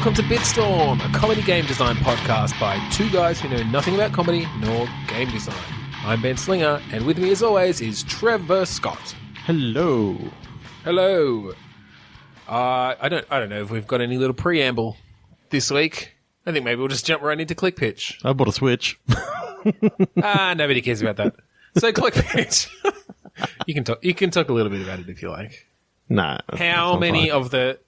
Welcome to Bitstorm, a comedy game design podcast by two guys who know nothing about comedy nor game design. I'm Ben Slinger, and with me as always is Trevor Scott. Hello. Hello. I don't know if we've got any little preamble this week. I think maybe we'll just jump right into Click Pitch. I bought a Switch. Nobody cares about that. So Click Pitch. You can talk a little bit about it if you like. Nah. How many of the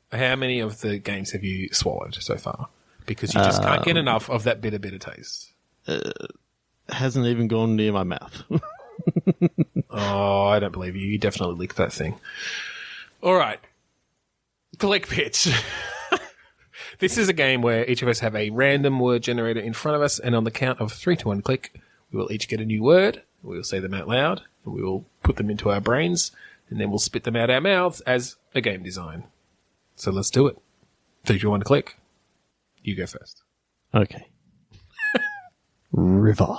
games have you swallowed so far? Because you just can't get enough of that bitter taste. Hasn't even gone near my mouth. Oh, I don't believe you. You definitely licked that thing. All right. Click Pitch. This is a game where each of us have a random word generator in front of us, and on the count of 3 to 1 click, we will each get a new word. We will say them out loud, and we will put them into our brains, and then we'll spit them out our mouths as a game design. So let's do it. 3 to 1 click. You go first. Okay. River.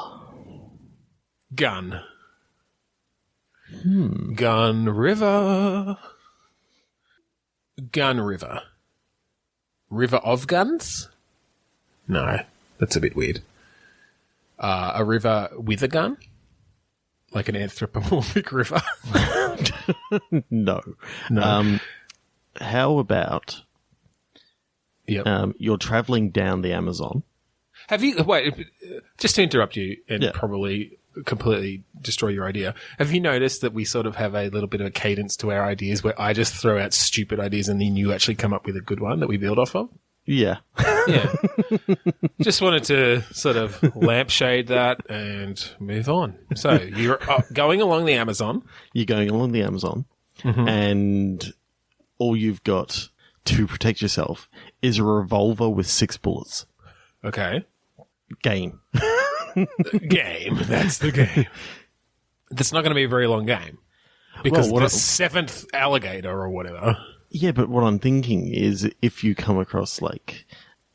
Gun. Gun river. Gun river. River of guns? No, that's a bit weird. A river with a gun? Like an anthropomorphic river? No. How about you're traveling down the Amazon? Have you... Wait, just to interrupt you and probably completely destroy your idea. Have you noticed that we sort of have a little bit of a cadence to our ideas where I just throw out stupid ideas and then you actually come up with a good one that we build off of? Yeah. Yeah. Just wanted to sort of lampshade that and move on. So you're going along the Amazon. You're going along the Amazon, and all you've got to protect yourself is a revolver with 6 bullets. Okay. Game. Game. That's the game. That's not going to be a very long game. Because the 7th alligator or whatever. Yeah, but what I'm thinking is if you come across, like,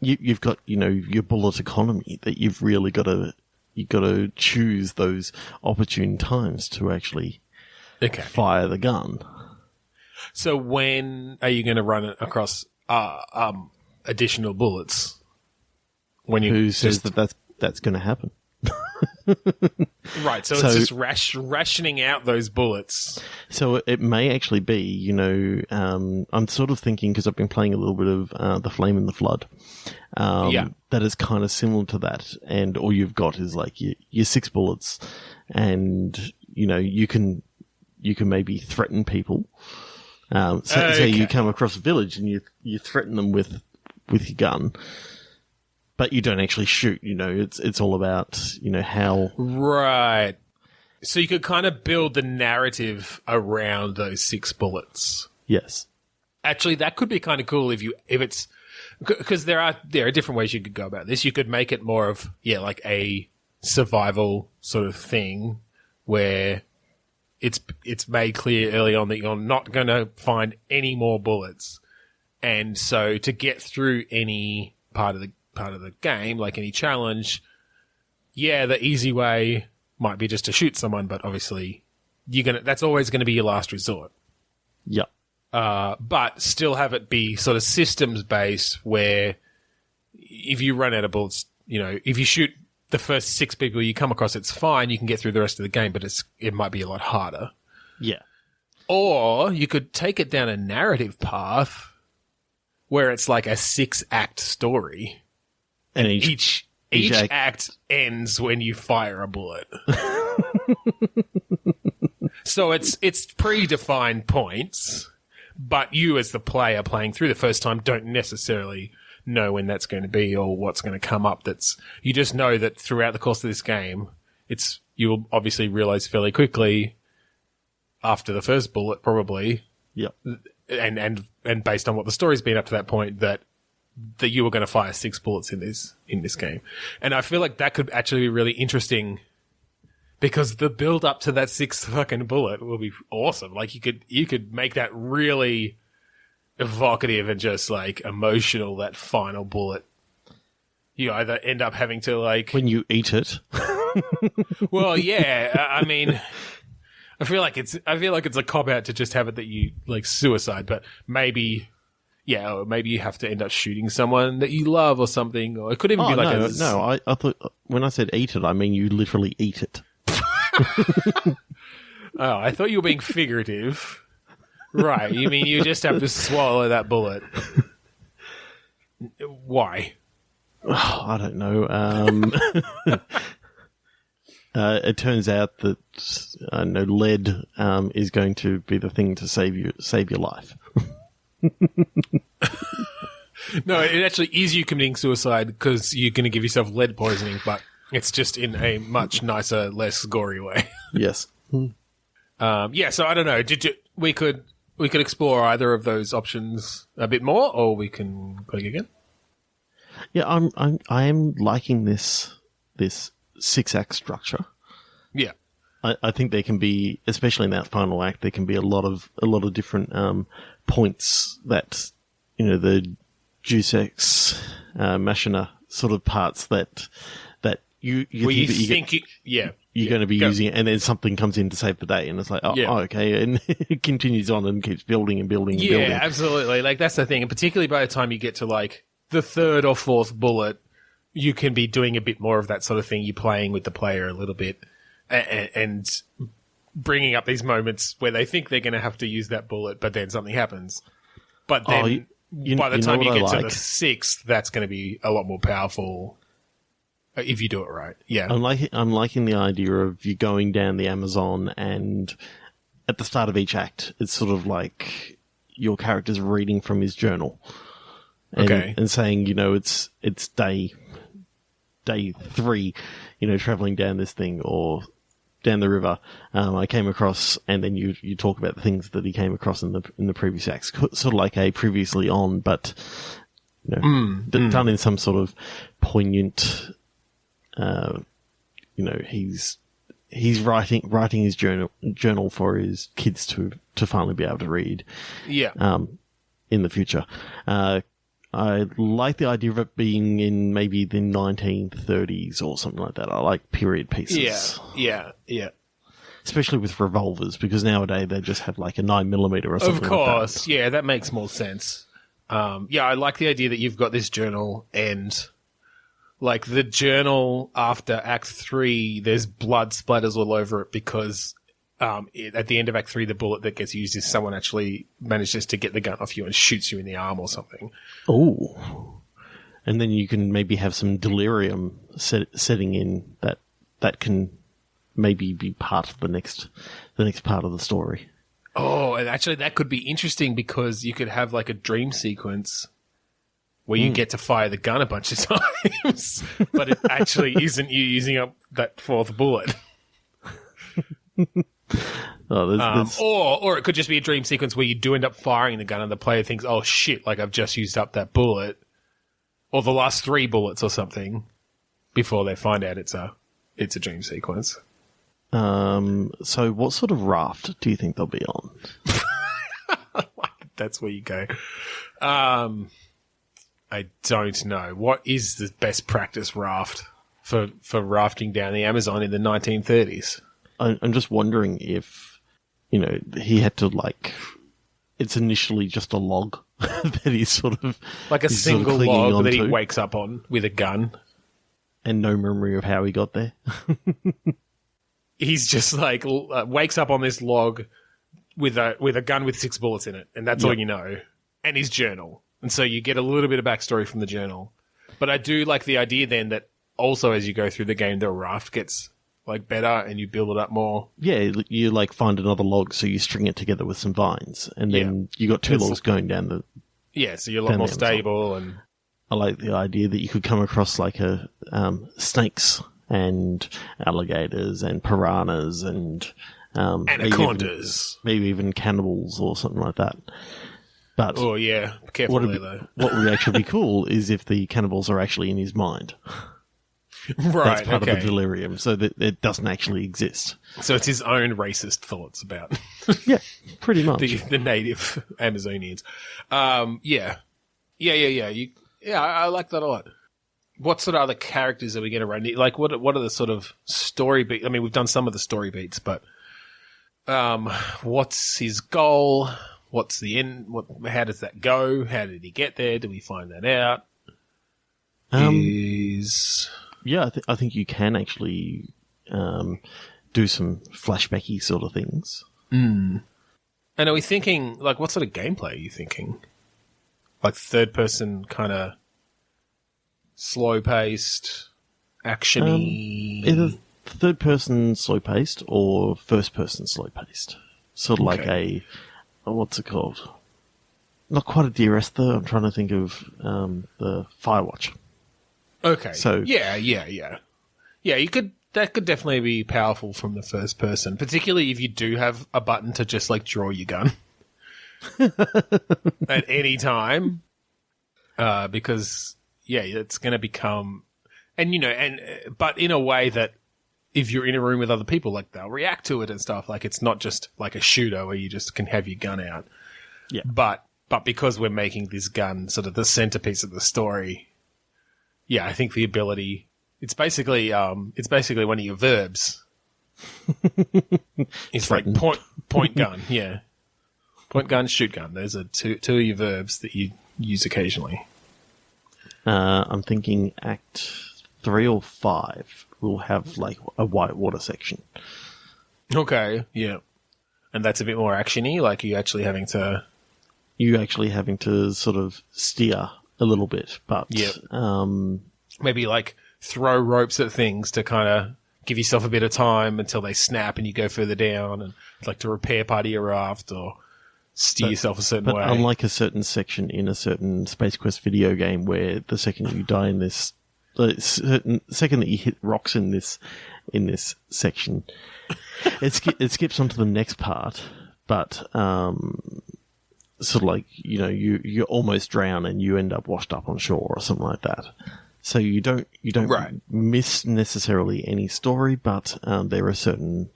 you've got, your bullet economy, that you've really got to choose those opportune times to actually fire the gun. So when are you going to run across additional bullets? Who says that's going to happen? Right, so it's just rationing out those bullets. So it may actually be, I'm sort of thinking, because I've been playing a little bit of The Flame and the Flood, that is kind of similar to that, and all you've got is like your 6 bullets, and, you can maybe threaten people. Say you come across a village and you threaten them with your gun. But you don't actually shoot, it's all about, how... Right. So you could kind of build the narrative around those 6 bullets. Yes. Actually, that could be kind of cool if it's... Because there are different ways you could go about this. You could make it more of, like a survival sort of thing where it's made clear early on that you're not going to find any more bullets. And so to get through any part of the game, like any challenge, the easy way might be just to shoot someone, but obviously that's always going to be your last resort. Yeah. But still have it be sort of systems based where if you run out of bullets, if you shoot the first 6 people you come across, it's fine. You can get through the rest of the game, but it might be a lot harder. Yeah. Or you could take it down a narrative path where it's like a 6-act story. And each act ends when you fire a bullet. So it's predefined points, but you as the player playing through the first time don't necessarily know when that's going to be or what's going to come up. You just know that throughout the course of this game, you will obviously realize fairly quickly after the first bullet probably. Yep. And based on what the story's been up to that point, that you were going to fire 6 bullets in this game. And I feel like that could actually be really interesting because the build up to that 6th fucking bullet will be awesome. Like you could make that really evocative and just like emotional, that final bullet. You either end up having to like... When you eat it. Well, yeah. I mean... I feel like it's a cop out to just have it that you like suicide, but maybe Yeah, or maybe you have to end up shooting someone that you love or something. Or it could even be like I thought when I said eat it, I mean you literally eat it. Oh, I thought you were being figurative. Right, you mean you just have to swallow that bullet. Why? Oh, I don't know. It turns out that lead is going to be the thing to save your life. No, it actually is you committing suicide because you're going to give yourself lead poisoning, but it's just in a much nicer, less gory way. Yes. Yeah. So I don't know. We could explore either of those options a bit more, or we can click again. Yeah, I am liking this 6-act structure. Yeah. I think there can be, especially in that final act, there can be a lot of different points that the Deus Ex Machina sort of parts that you think you're going to be using it, and then something comes in to save the day, and it's like, okay, and it continues on and keeps building and building and building. Yeah, absolutely. Like that's the thing, and particularly by the time you get to like the third or fourth bullet, you can be doing a bit more of that sort of thing. You're playing with the player a little bit. And bringing up these moments where they think they're going to have to use that bullet, but then something happens. But then by the time you get to the sixth, that's going to be a lot more powerful if you do it right. Yeah. I'm liking the idea of you going down the Amazon, and at the start of each act, it's sort of like your character's reading from his journal. And saying, it's day 3, traveling down this thing or down the river, I came across, and then you talk about the things that he came across in the previous acts, sort of like a previously on, but done in some sort of poignant. He's writing his journal for his kids to finally be able to read. Yeah. In the future, I like the idea of it being in maybe the 1930s or something like that. I like period pieces. Yeah. Especially with revolvers, because nowadays they just have like a 9mm or something. Of course, yeah, that makes more sense. I like the idea that you've got this journal, and like the journal after Act 3, there's blood splatters all over it because at the end of Act 3, the bullet that gets used is someone actually manages to get the gun off you and shoots you in the arm or something. Oh. And then you can maybe have some delirium setting in that can maybe be part of the next part of the story. Oh, and actually that could be interesting because you could have like a dream sequence where you get to fire the gun a bunch of times, but it actually isn't you using up that fourth bullet. Or it could just be a dream sequence where you do end up firing the gun and the player thinks, oh shit, like I've just used up that bullet or the last 3 bullets or something before they find out it's a dream sequence. So what sort of raft do you think they'll be on? That's where you go. I don't know. What is the best practice raft for rafting down the Amazon in the 1930s? I'm just wondering if, he had to it's initially just a log that he's sort of... Like a single log that he wakes up on with a gun. And no memory of how he got there. He's just wakes up on this log with a gun with 6 bullets in it. And that's all you know. And his journal. And so you get a little bit of backstory from the journal. But I do like the idea then that also as you go through the game, the raft gets better and you build it up more. Yeah, you find another log, so you string it together with some vines. And then you got 2 logs going down the... Yeah, so you're a lot more stable. And I like the idea that you could come across snakes and alligators and piranhas and... anacondas. Maybe even cannibals or something like that. But oh yeah, careful though. What would actually be cool is if the cannibals are actually in his mind. Right, that's part of the delirium, so that it doesn't actually exist. So it's his own racist thoughts about. Yeah, pretty much the native Amazonians. Yeah. I like that a lot. What sort of other characters are we going to run? What are the sort of story beats? I mean, we've done some of the story beats, but what's his goal? What's the end? How does that go? How did he get there? Do we find that out? Yeah, I think you can actually do some flashbacky sort of things. And are we thinking, like, what sort of gameplay are you thinking? Like third-person kind of slow-paced, action-y? Either third-person slow-paced or first-person slow-paced. Sort of like what's it called? Not quite a Dear Esther. I'm trying to think of the Firewatch. Okay. So yeah. That could definitely be powerful from the first person, particularly if you do have a button to just like draw your gun at any time, because it's going to become, but in a way that if you're in a room with other people, like they'll react to it and stuff. Like it's not just like a shooter where you just can have your gun out. Yeah. But because we're making this gun sort of the centerpiece of the story. Yeah, I think the ability, it's basically one of your verbs. It's like point gun, yeah. Point gun, shoot gun. Those are two of your verbs that you use occasionally. I'm thinking Act 3 or 5 will have like a whitewater section. Okay, yeah. And that's a bit more action-y, like you actually having to sort of steer a little bit, but maybe like throw ropes at things to kind of give yourself a bit of time until they snap and you go further down, and like to repair part of your raft or steer yourself a certain way. But unlike a certain section in a certain Space Quest video game where the second you die in this, the second that you hit rocks in this section, it skips onto the next part, but sort of like, you almost drown and you end up washed up on shore or something like that. So you don't miss necessarily any story, but there are certain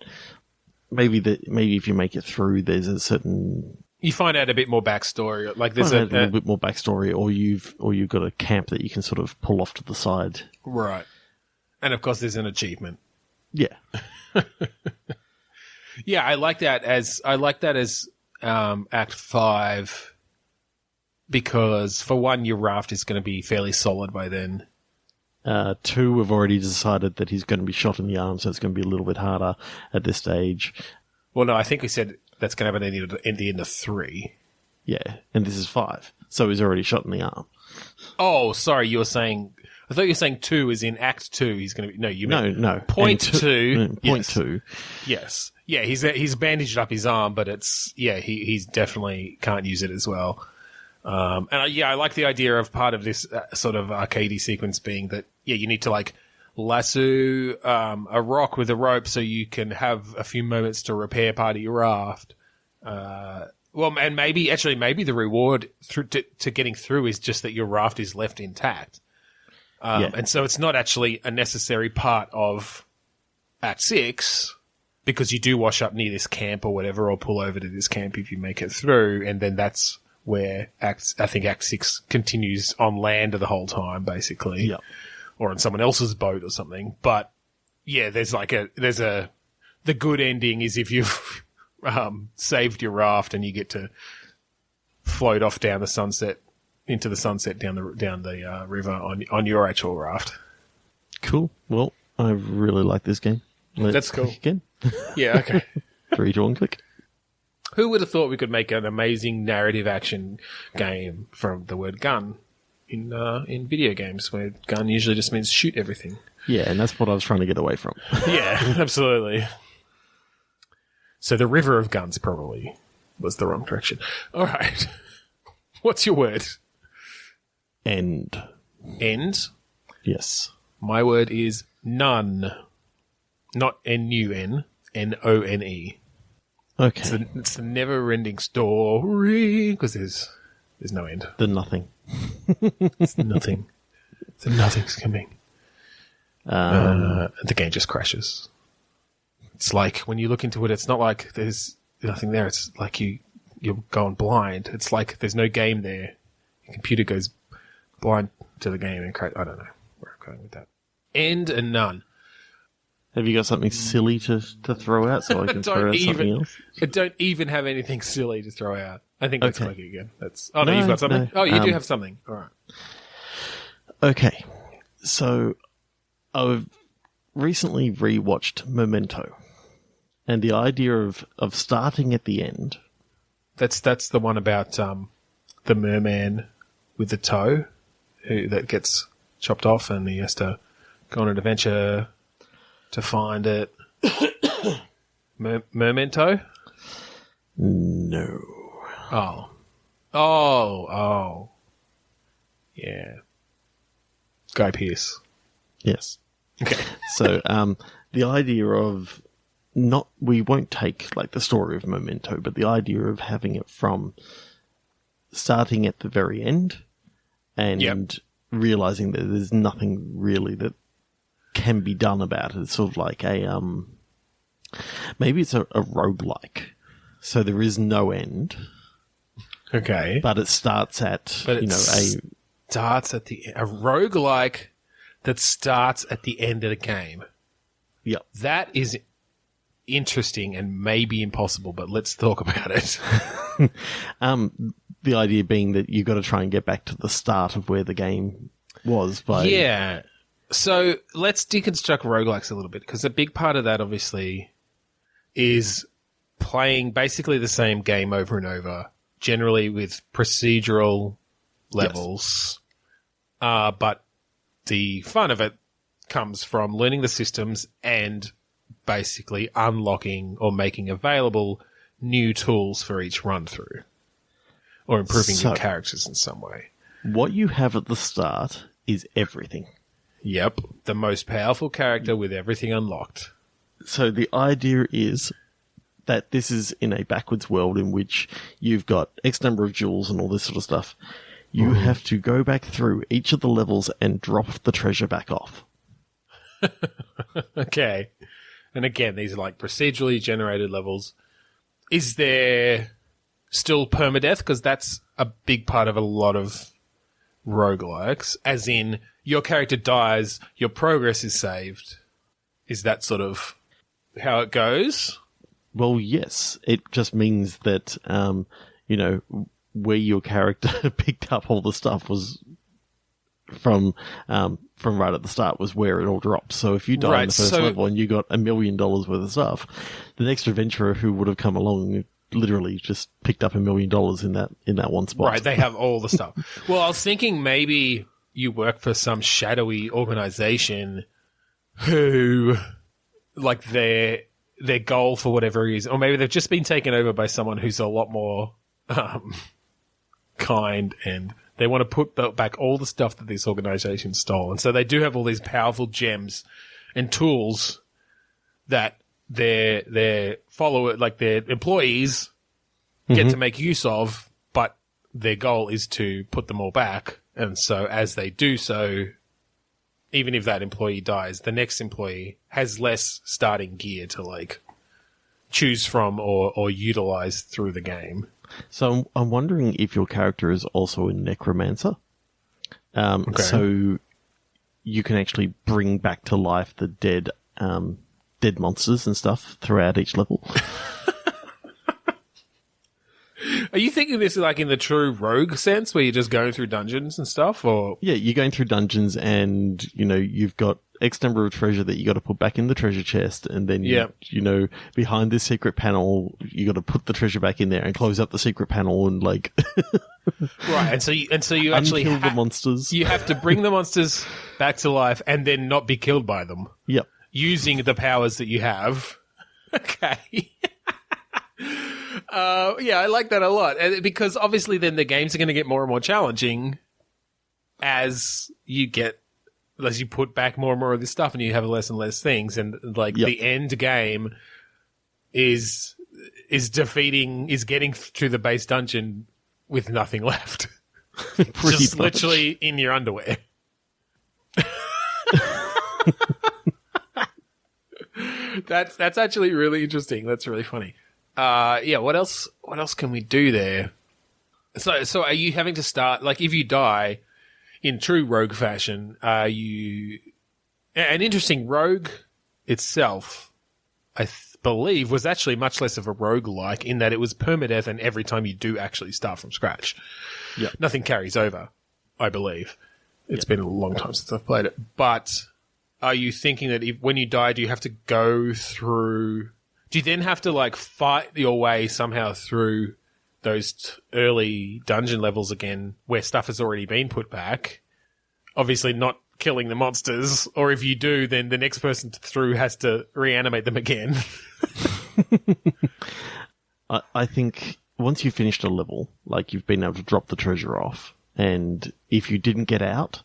maybe if you make it through, there's a certain, you find out a bit more backstory. Like there's a little bit more backstory, or you've got a camp that you can sort of pull off to the side. Right, and of course there's an achievement. Yeah, yeah, I like that as Act 5, because for one, your raft is going to be fairly solid by then. 2, we've already decided that he's going to be shot in the arm, so it's going to be a little bit harder at this stage. Well, no, I think we said that's going to happen in the end of 3. Yeah, and this is 5, so he's already shot in the arm. Oh, sorry, I thought you were saying 2 is in Act 2. He's going to be, no, you meant no. Point 2. Point 2. Yes. Yeah, he's bandaged up his arm, but he's definitely can't use it as well. I like the idea of part of this sort of arcadey sequence being that, you need to like lasso a rock with a rope so you can have a few moments to repair part of your raft. And maybe the reward to getting through is just that your raft is left intact. And so it's not actually a necessary part of Act 6, because you do wash up near this camp or whatever, or pull over to this camp if you make it through, and then that's where Act 6 continues on land the whole time, basically. Yep. Or on someone else's boat or something. But yeah, the good ending is if you've saved your raft and you get to float off down the sunset, into the sunset down the river on your actual raft. Cool. Well, I really like this game. That's cool. Again. Yeah, okay. 3, 2, 1, click. Who would have thought we could make an amazing narrative action game from the word gun in video games, where gun usually just means shoot everything. Yeah, and that's what I was trying to get away from. Yeah, absolutely. So the river of guns probably was the wrong direction. All right. What's your word? End. End? Yes. My word is none. Not N-U-N, N-O-N-E. Okay. It's the never-ending story, because there's no end. The nothing. It's nothing. The nothing's coming. The game just crashes. It's like when you look into it, it's not like there's nothing there. It's like you're going blind. It's like there's no game there. Your computer goes blind to the game and crash. I don't know where I'm going with that. End and none. Have you got something silly to throw out so I can throw out something else? I don't even have anything silly to throw out. I think that's clicky again. No, No, you've got something? no. Oh, you do have something. All right. Okay. So, I've recently rewatched Memento. And the idea of starting at the end... That's the one about the merman with the toe that gets chopped off and he has to go on an adventure to find it. Memento? No. Oh. Yeah. Guy Pearce. Yes. Okay. So, the idea of we won't take like the story of Memento, but the idea of having it from starting at the very end and realizing that there's nothing really that can be done about it. It's sort of like maybe it's a roguelike. So there is no end. Okay. But it starts at, starts at a roguelike that starts at the end of the game. Yep. That is interesting and maybe impossible, but let's talk about it. The idea being that you've got to try and get back to the start of where the game was by... Yeah. So let's deconstruct roguelikes a little bit, because a big part of that, obviously, is playing basically the same game over and over, generally with procedural levels. Yes. But the fun of it comes from learning the systems and basically unlocking or making available new tools for each run-through, or improving your characters in some way. What you have at the start is everything. Yep. The most powerful character with everything unlocked. So the idea is that this is in a backwards world in which you've got X number of jewels and all this sort of stuff. You have to go back through each of the levels and drop the treasure back off. Okay. And again, these are like procedurally generated levels. Is there still permadeath? Because that's a big part of a lot of roguelikes. As in, your character dies, your progress is saved. Is that sort of how it goes? Well, yes. It just means that, where your character picked up all the stuff was from right at the start was where it all drops. So if you die in the first level and you got $1 million worth of stuff, the next adventurer who would have come along literally just picked up $1 million in that one spot. Right, they have all the stuff. Well, I was thinking maybe you work for some shadowy organization who, like, their goal for whatever reason, or maybe they've just been taken over by someone who's a lot more kind, and they want to put back all the stuff that this organization stole. And so they do have all these powerful gems and tools that their follower, like their employees, get to make use of, but their goal is to put them all back. And so as they do so, even if that employee dies, the next employee has less starting gear to like choose from or utilize through the game. So I'm wondering if your character is also a necromancer. Okay. So you can actually bring back to life the dead monsters and stuff throughout each level. Are you thinking this is like in the true rogue sense where you're just going through dungeons and stuff, or? Yeah, you're going through dungeons and, you've got X number of treasure that you got to put back in the treasure chest, and then, behind this secret panel, you got to put the treasure back in there and close up the secret panel and like... Right, and so you actually unkill the monsters. You have to bring the monsters back to life and then not be killed by them. Yep. Using the powers that you have. Okay. Yeah, I like that a lot. Because obviously then the games are going to get more and more challenging as you put back more and more of this stuff and you have less and less things. And the end game is getting to the base dungeon with nothing left. Just literally in your underwear. That's actually really interesting. That's really funny. What else can we do there? So are you having to start, like, if you die in true rogue fashion, are you an interesting rogue itself, I believe, was actually much less of a roguelike in that it was permadeath and every time you do actually start from scratch. Yeah. Nothing carries over, I believe. It's been a long time since I've played it. But are you thinking that when you die, do you have to go through... Do you then have to, like, fight your way somehow through those early dungeon levels again where stuff has already been put back? Obviously not killing the monsters, or if you do, then the next person through has to reanimate them again. I think once you've finished a level, like you've been able to drop the treasure off, and if you didn't get out,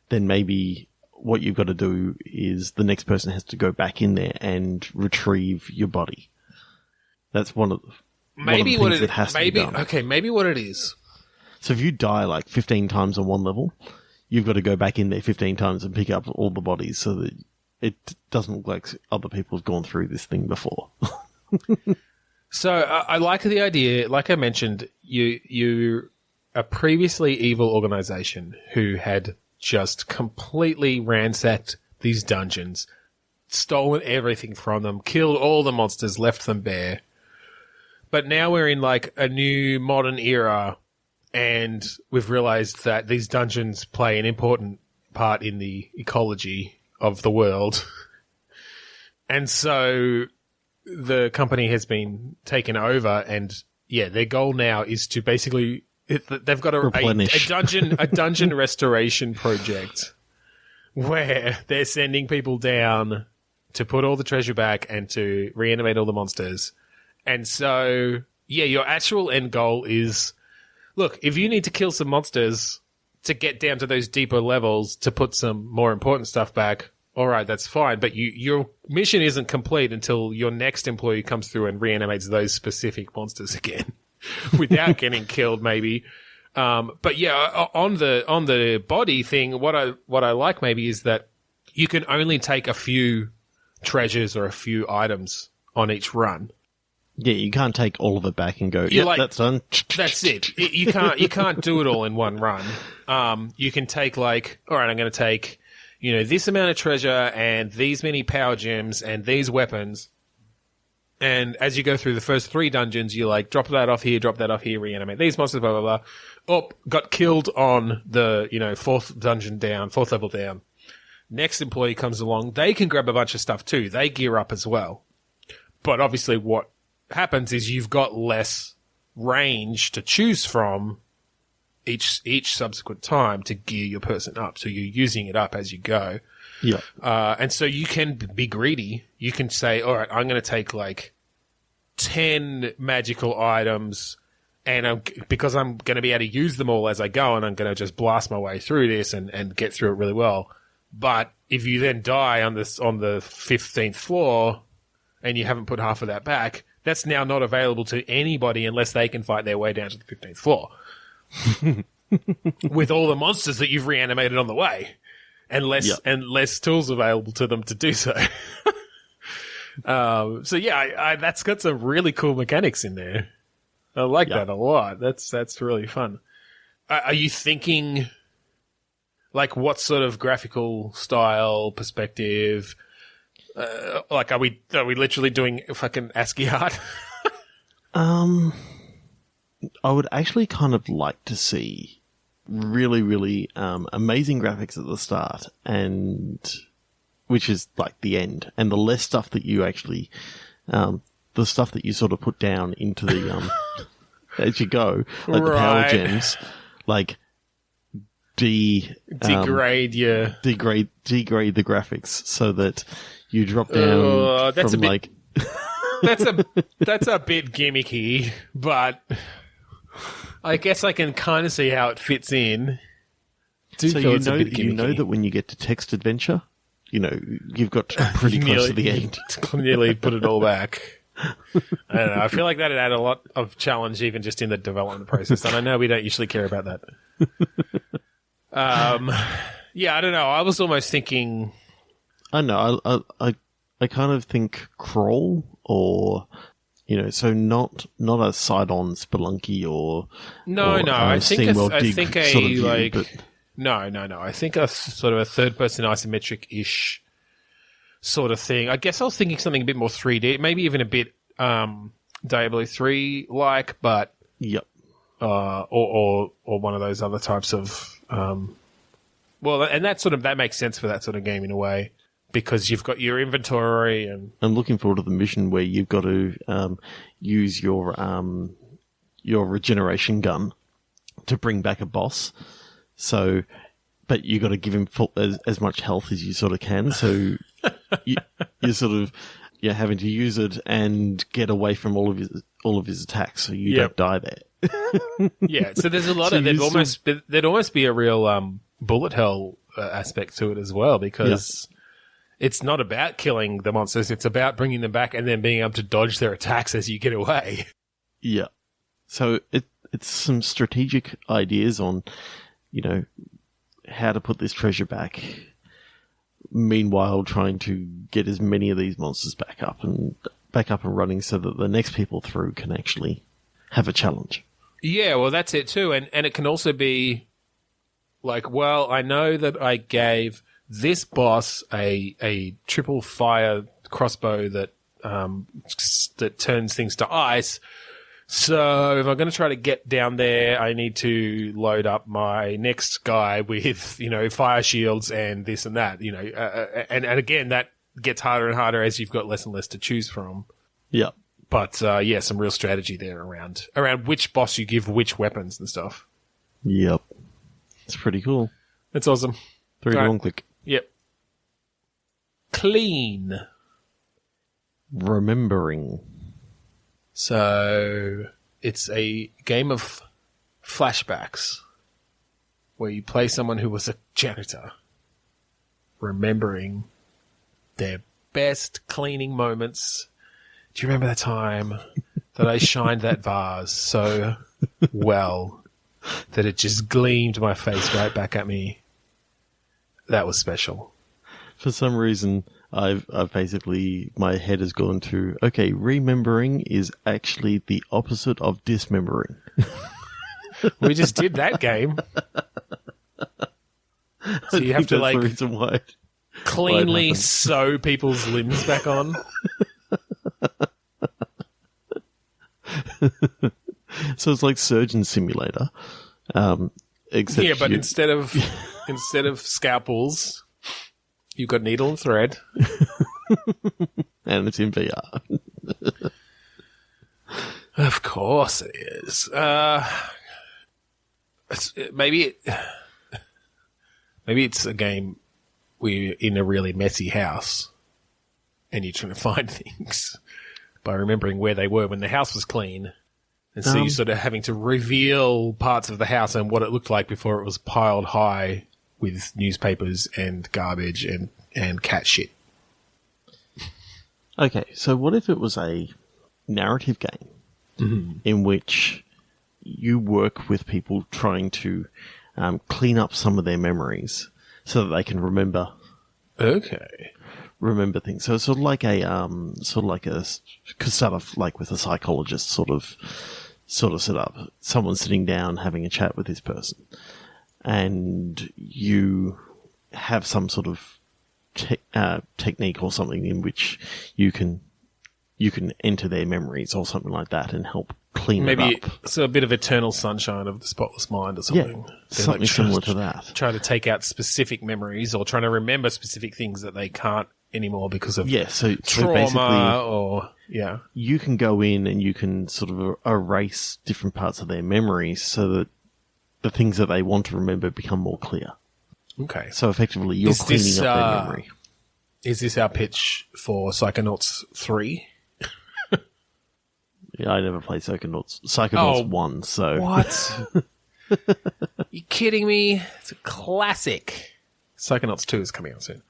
then maybe what you've got to do is the next person has to go back in there and retrieve your body. That's one of the maybe things what it that has to be done. Okay, maybe what it is. So if you die like 15 times on one level, you've got to go back in there 15 times and pick up all the bodies so that it doesn't look like other people have gone through this thing before. So I like the idea. Like I mentioned, you a previously evil organization who had just completely ransacked these dungeons, stolen everything from them, killed all the monsters, left them bare. But now we're in like a new modern era, and we've realized that these dungeons play an important part in the ecology of the world. And so the company has been taken over, and their goal now is to basically they've got a dungeon restoration project where they're sending people down to put all the treasure back and to reanimate all the monsters. And so, your actual end goal is, look, if you need to kill some monsters to get down to those deeper levels to put some more important stuff back, all right, that's fine. But your mission isn't complete until your next employee comes through and reanimates those specific monsters again without getting killed, maybe. But on the body thing, what I like maybe is that you can only take a few treasures or a few items on each run. Yeah, you can't take all of it back and go, that's done. That's it. You can't do it all in one run. You can take like, all right, I'm going to take, this amount of treasure and these many power gems and these weapons. And as you go through the first 3 dungeons, you like drop that off here, reanimate these monsters, blah, blah, blah. Oh, got killed on the, 4th dungeon down, 4th level down. Next employee comes along. They can grab a bunch of stuff too. They gear up as well. But obviously what happens is you've got less range to choose from each subsequent time to gear your person up. So you're using it up as you go. Yeah. And so you can be greedy. You can say, all right, I'm going to take like 10 magical items and because I'm going to be able to use them all as I go, and I'm going to just blast my way through this and get through it really well. But if you then die on the 15th floor and you haven't put half of that back, that's now not available to anybody unless they can fight their way down to the 15th floor with all the monsters that you've reanimated on the way, and less tools available to them to do so. That's got some really cool mechanics in there. I like that a lot. That's really fun. Are you thinking, like, what sort of graphical style, perspective? Like, are we literally doing fucking ASCII art? I would actually kind of like to see really, really amazing graphics at the start, and which is like the end, and the less stuff that you actually, the stuff that you sort of put down into the as you go, like the power gems, like degrade the graphics so that you drop down that's from like that's a bit gimmicky, but I guess I can kind of see how it fits in. So you know that when you get to text adventure, you've got pretty close to the end. Nearly put it all back. I don't know. I feel like that'd add a lot of challenge even just in the development process, and I know we don't usually care about that. I don't know. I was almost thinking. I know. I kind of think crawl or. So not a side-on Spelunky or I think I think a sort of a third-person isometric-ish sort of thing. I guess I was thinking something a bit more 3D, maybe even a bit Diablo 3 like, but Yep. or one of those other types of well, and that makes sense for that sort of game in a way, because you've got your inventory and I'm looking forward to the mission where you've got to use your regeneration gun to bring back a boss. So, but you got to give him as much health as you sort of can. So you're sort of having to use it and get away from all of his attacks, so you don't die there. Yeah, so there's a lot of there'd almost be a real bullet hell aspect to it as well, because it's not about killing the monsters; it's about bringing them back and then being able to dodge their attacks as you get away. Yeah, so it's some strategic ideas on, how to put this treasure back. Meanwhile, trying to get as many of these monsters back up and running, so that the next people through can actually have a challenge. Yeah, well, that's it too, and it can also be like, well, I know that I gave this boss a triple fire crossbow that turns things to ice. So if I'm going to try to get down there, I need to load up my next guy with, fire shields and this and that, and again, that gets harder and harder as you've got less and less to choose from. Yeah. But, some real strategy there around which boss you give which weapons and stuff. Yep. It's pretty cool. It's awesome. 3-1 click. Yep. Clean. Remembering. So it's a game of flashbacks where you play someone who was a janitor, remembering their best cleaning moments. Do you remember that time that I shined that vase so well that it just gleamed my face right back at me? That was special. For some reason, I've basically, my head has gone to, okay, remembering is actually the opposite of dismembering. We just did that game. So you have to, like, cleanly sew people's limbs back on. So it's like Surgeon Simulator. Except yeah, but instead of scalpels, you've got needle and thread. And it's in VR. Of course it is. Maybe it's a game where you're in a really messy house and you're trying to find things by remembering where they were when the house was clean. And so you're sort of having to reveal parts of the house and what it looked like before it was piled high with newspapers and garbage and cat shit. Okay, so what if it was a narrative game in which you work with people trying to clean up some of their memories so that they can remember? Okay. Remember things. So it's sort of like could start off like with a psychologist sort of set up. Someone sitting down having a chat with this person, and you have some sort of technique or something in which you can enter their memories or something like that and help clean it up. So a bit of Eternal Sunshine of the Spotless Mind or something. Yeah, something similar to that. Trying to take out specific memories or trying to remember specific things that they can't anymore because of trauma you can go in and you can sort of erase different parts of their memories so that the things that they want to remember become more clear. Okay. So effectively you're cleaning up their memory. Is this our pitch for Psychonauts 3? Yeah, I never played Psychonauts 1, so... What? You kidding me? It's a classic. Psychonauts 2 is coming out soon.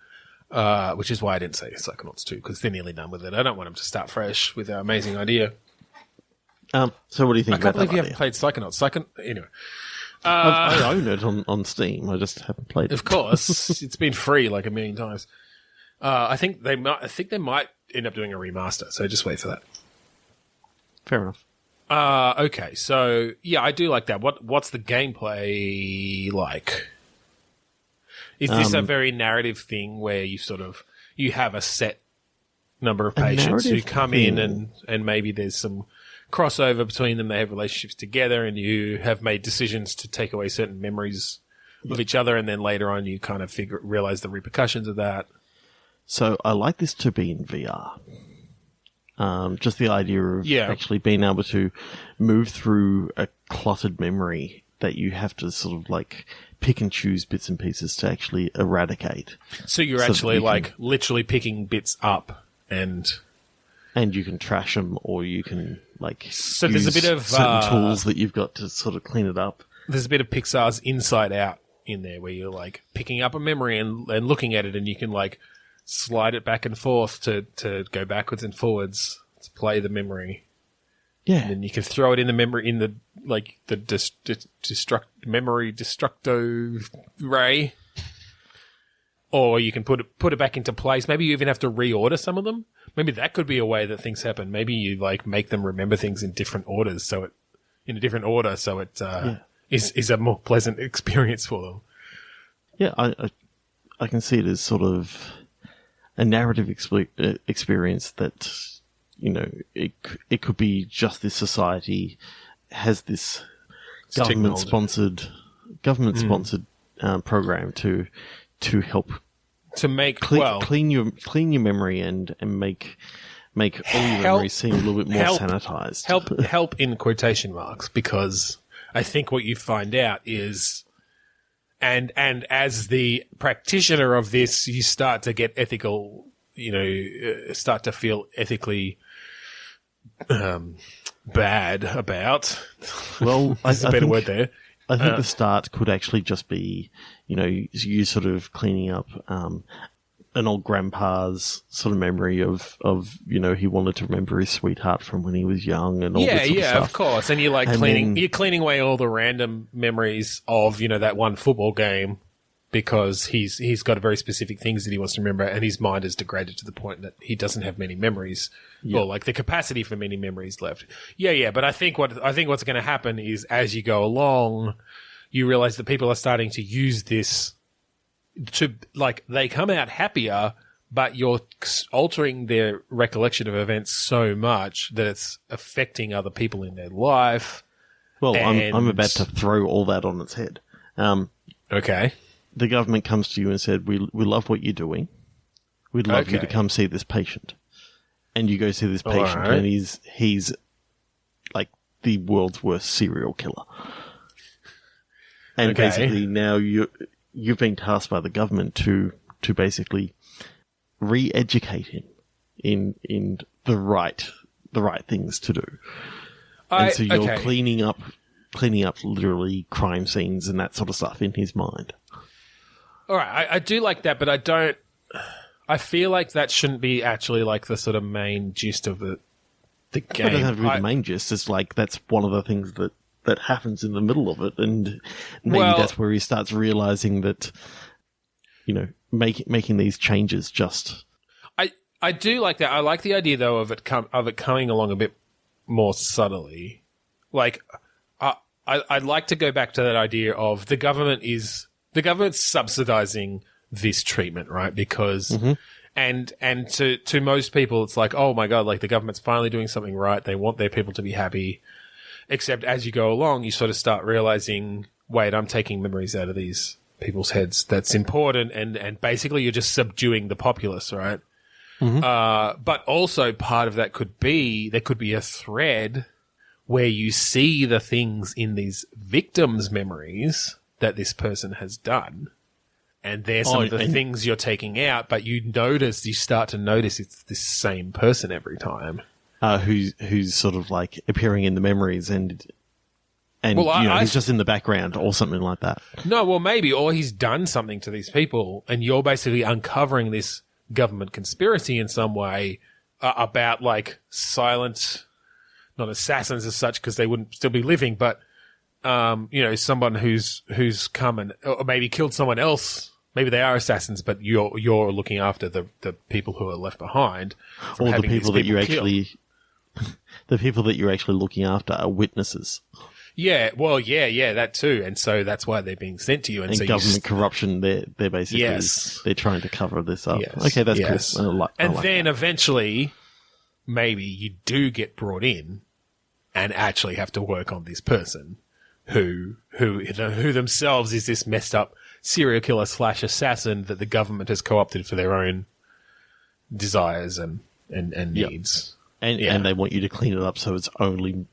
Which is why I didn't say Psychonauts 2, because they're nearly done with it. I don't want them to start fresh with our amazing idea. So what do you think about that? I can't believe you haven't played Psychonauts. Anyway. I own it on Steam. I just haven't played it. Of course. It's been free like a million times. I think they might end up doing a remaster, so just wait for that. Fair enough. Okay, so yeah, I do like that. What's the gameplay like? Is this a very narrative thing where you sort of you have a set number of patients who come in and maybe there's some crossover between them. They have relationships together and you have made decisions to take away certain memories of each other, and then later on you kind of realize the repercussions of that. So I like this to be in VR. Just the idea of actually being able to move through a cluttered memory that you have to sort of like pick and choose bits and pieces to actually eradicate. So you're actually like literally picking bits up and you can trash them, or you can like so there's a bit of certain tools that you've got to sort of clean it up. There's a bit of Pixar's Inside Out in there where you're like picking up a memory and looking at it, and you can like slide it back and forth to go backwards and forwards to play the memory. Yeah. And then you can throw it in the memory, in the memory destructo ray. Or you can put it back into place. Maybe you even have to reorder some of them. Maybe that could be a way that things happen. Maybe you like make them remember things in different orders, so it is a more pleasant experience for them. Yeah, I can see it as sort of a narrative experience that, you know, it could be just this society has this government sponsored program to help to make clean your memory and make all your memories seem a little bit more sanitized. Help in quotation marks, because I think what you find out is, and as the practitioner of this, you start to get ethical, you know, start to feel ethically bad about. Well, there's a better word there. I think the start could actually just be, you know, you sort of cleaning up an old grandpa's sort of memory of you know, he wanted to remember his sweetheart from when he was young and all that sort of stuff. Of course. And you're like you're cleaning away all the random memories of, you know, that one football game, because he's got very specific things that he wants to remember, and his mind is degraded to the point that he doesn't have many memories, or like the capacity for many memories left. Yeah. But I think what's going to happen is, as you go along, you realize that people are starting to use this to, like, they come out happier, but you're altering their recollection of events so much that it's affecting other people in their life. Well, I'm about to throw all that on its head. Okay. The government comes to you and said, we love what you're doing. We'd love you to come see this patient. And you go see this patient, and he's like the world's worst serial killer. And basically now you've been tasked by the government to basically re-educate him in the right things to do. And so you're cleaning up literally crime scenes and that sort of stuff in his mind. All right, I do like that, but I feel like that shouldn't be actually like the sort of main gist of the game. It doesn't have to be the main gist. It's like that's one of the things that happens in the middle of it, and maybe that's where he starts realizing that, you know, making these changes just. I do like that. I like the idea though of it coming along a bit more subtly. Like, I'd like to go back to that idea of the government's subsidizing this treatment, right? Because, and to most people, it's like, oh my God, like the government's finally doing something right. They want their people to be happy. Except as you go along, you sort of start realizing, wait, I'm taking memories out of these people's heads. That's important. And basically you're just subduing the populace, right? But also part of that could be, there could be a thread where you see the things in these victims' memories that this person has done. And they're some of the things you're taking out, but you start to notice it's this same person every time. Who's sort of like appearing in the memories and he's just in the background or something like that. No, well, maybe, or he's done something to these people, and you're basically uncovering this government conspiracy in some way about like silent, not assassins as such, because they wouldn't still be living, but you know, someone who's come and or maybe killed someone else. Maybe they are assassins, but you're looking after the people who are left behind, or the people that you actually. The people that you're actually looking after are witnesses. Yeah, well, yeah, that too. And so that's why they're being sent to you. And so government corruption, they're basically they're trying to cover this up. Yes. Okay, that's cool. I like then that. eventually, maybe you do get brought in and actually have to work on this person who themselves is this messed up serial killer / assassin that the government has co-opted for their own desires and needs. And they want you to clean it up so it's only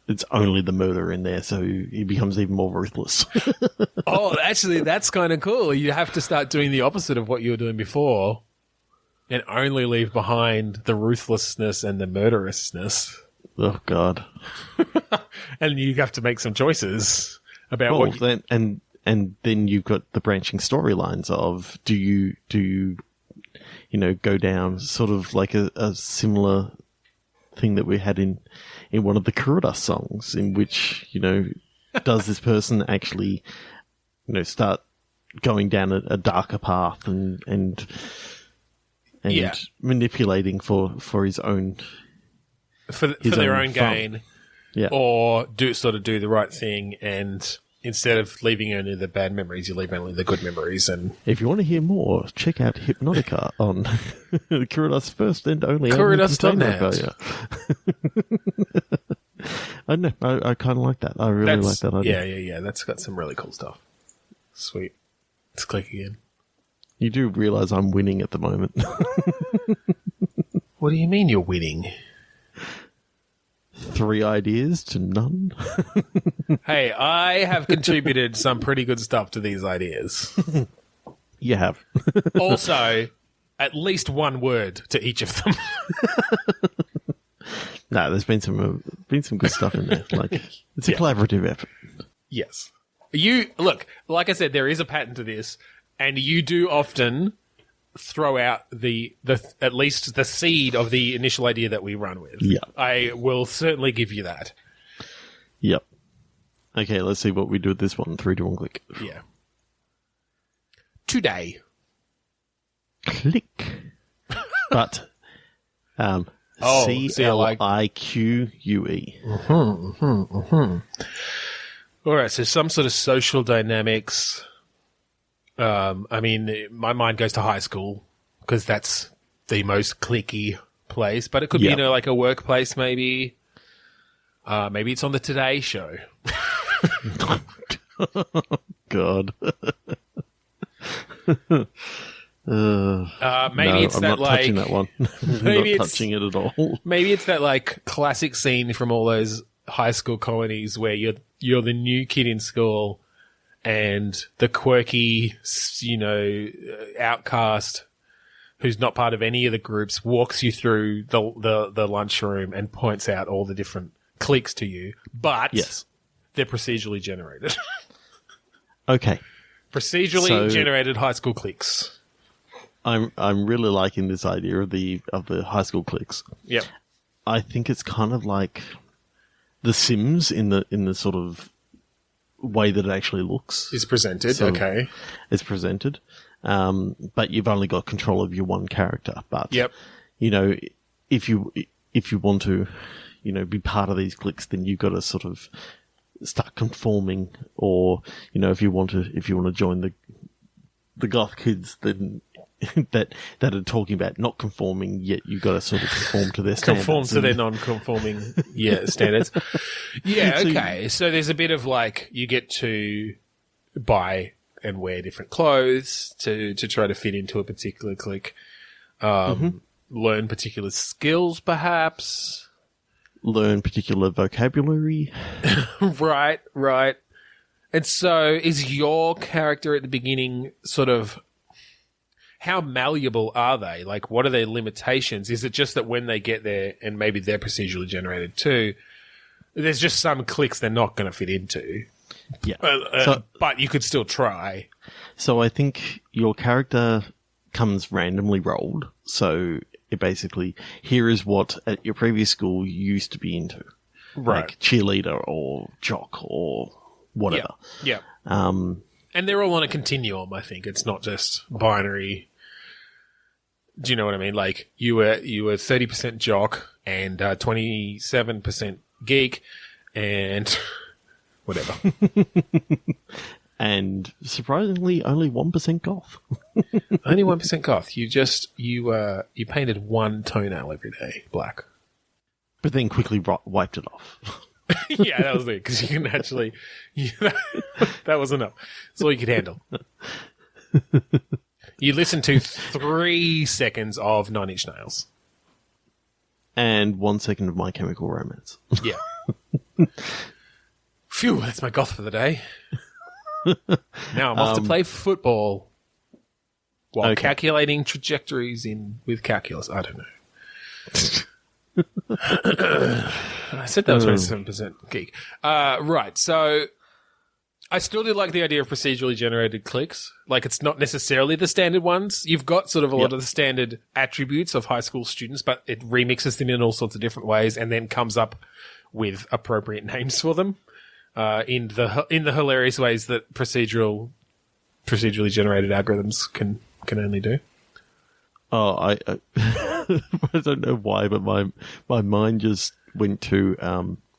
the murder in there, so he becomes even more ruthless. Oh, actually, that's kind of cool. You have to start doing the opposite of what you were doing before and only leave behind the ruthlessness and the murderousness. Oh, God. And you have to make some choices about what you... And then you've got the branching storylines of do you go down sort of like a similar thing that we had in one of the Kuruda songs, in which, does this person actually, start going down a darker path and manipulating for his own for their own gain, or do the right thing, and instead of leaving only the bad memories, you leave only the good memories. And if you want to hear more, check out Hypnotica on Kuruda's first and only Kuruda.net. I know. I kind of like that. I really like that idea. Yeah. That's got some really cool stuff. Sweet. Let's click again. You do realize I'm winning at the moment. What do you mean you're winning? 3 ideas to none. Hey, I have contributed some pretty good stuff to these ideas. You have. Also, at least one word to each of them. No, there's been some good stuff in there. Like, it's a collaborative effort. Yes. Look, like I said, there is a pattern to this, and you do often throw out the at least the seed of the initial idea that we run with. Yeah. I will certainly give you that. Yep. Okay, let's see what we do with this one. 3, 2, 1, click. Yeah. Today. Click. But CLIQUE. All right, so some sort of social dynamics. I mean, my mind goes to high school because that's the most cliquey place, but it could be, like a workplace maybe. Maybe it's on the Today Show. God. Maybe it's I'm that not like touching that one. Maybe not touching it at all. Maybe it's that like classic scene from all those high school comedies where you're the new kid in school and the quirky, outcast who's not part of any of the groups walks you through the lunchroom and points out all the different cliques to you, but they're procedurally generated. Okay. Procedurally generated high school cliques. I'm really liking this idea of the high school cliques. Yep. I think it's kind of like The Sims in the sort of way that it actually looks. Is presented, so okay. It's presented. But you've only got control of your one character. But if you want to, be part of these cliques, then you've got to sort of start conforming, or if you want to join the goth kids, then that are talking about not conforming, yet you've got to sort of conform to their standards. Conform to their non-conforming standards. Yeah, okay. So there's a bit of like you get to buy and wear different clothes to try to fit into a particular clique. Learn particular skills, perhaps. Learn particular vocabulary. Right. And so is your character at the beginning sort of, how malleable are they? Like, what are their limitations? Is it just that when they get there, and maybe they're procedurally generated too, there's just some cliques they're not going to fit into? Yeah. But you could still try. So I think your character comes randomly rolled. So it basically, here is what at your previous school you used to be into. Right. Like cheerleader or jock or whatever. Yeah. And they're all on a continuum, I think. It's not just binary. Do you know what I mean? Like you were 30% jock and 27% geek, and whatever. And surprisingly, only 1% goth. Only 1% goth. You painted one toenail every day black. But then quickly wiped it off. Yeah, that was it, because you can actually... that was enough. That's all you could handle. You listened to 3 seconds of 9 Inch Nails. And 1 second of My Chemical Romance. Yeah. Phew, that's my goth for the day. Now I'm off to play football while calculating trajectories with calculus. I don't know. I said that was 27% geek. Right, so I still do like the idea of procedurally generated cliques. Like, it's not necessarily the standard ones. You've got sort of a lot of the standard attributes of high school students, but it remixes them in all sorts of different ways and then comes up with appropriate names for them. In the hilarious ways that procedurally generated algorithms can only do. Oh, I I don't know why, but my mind just went to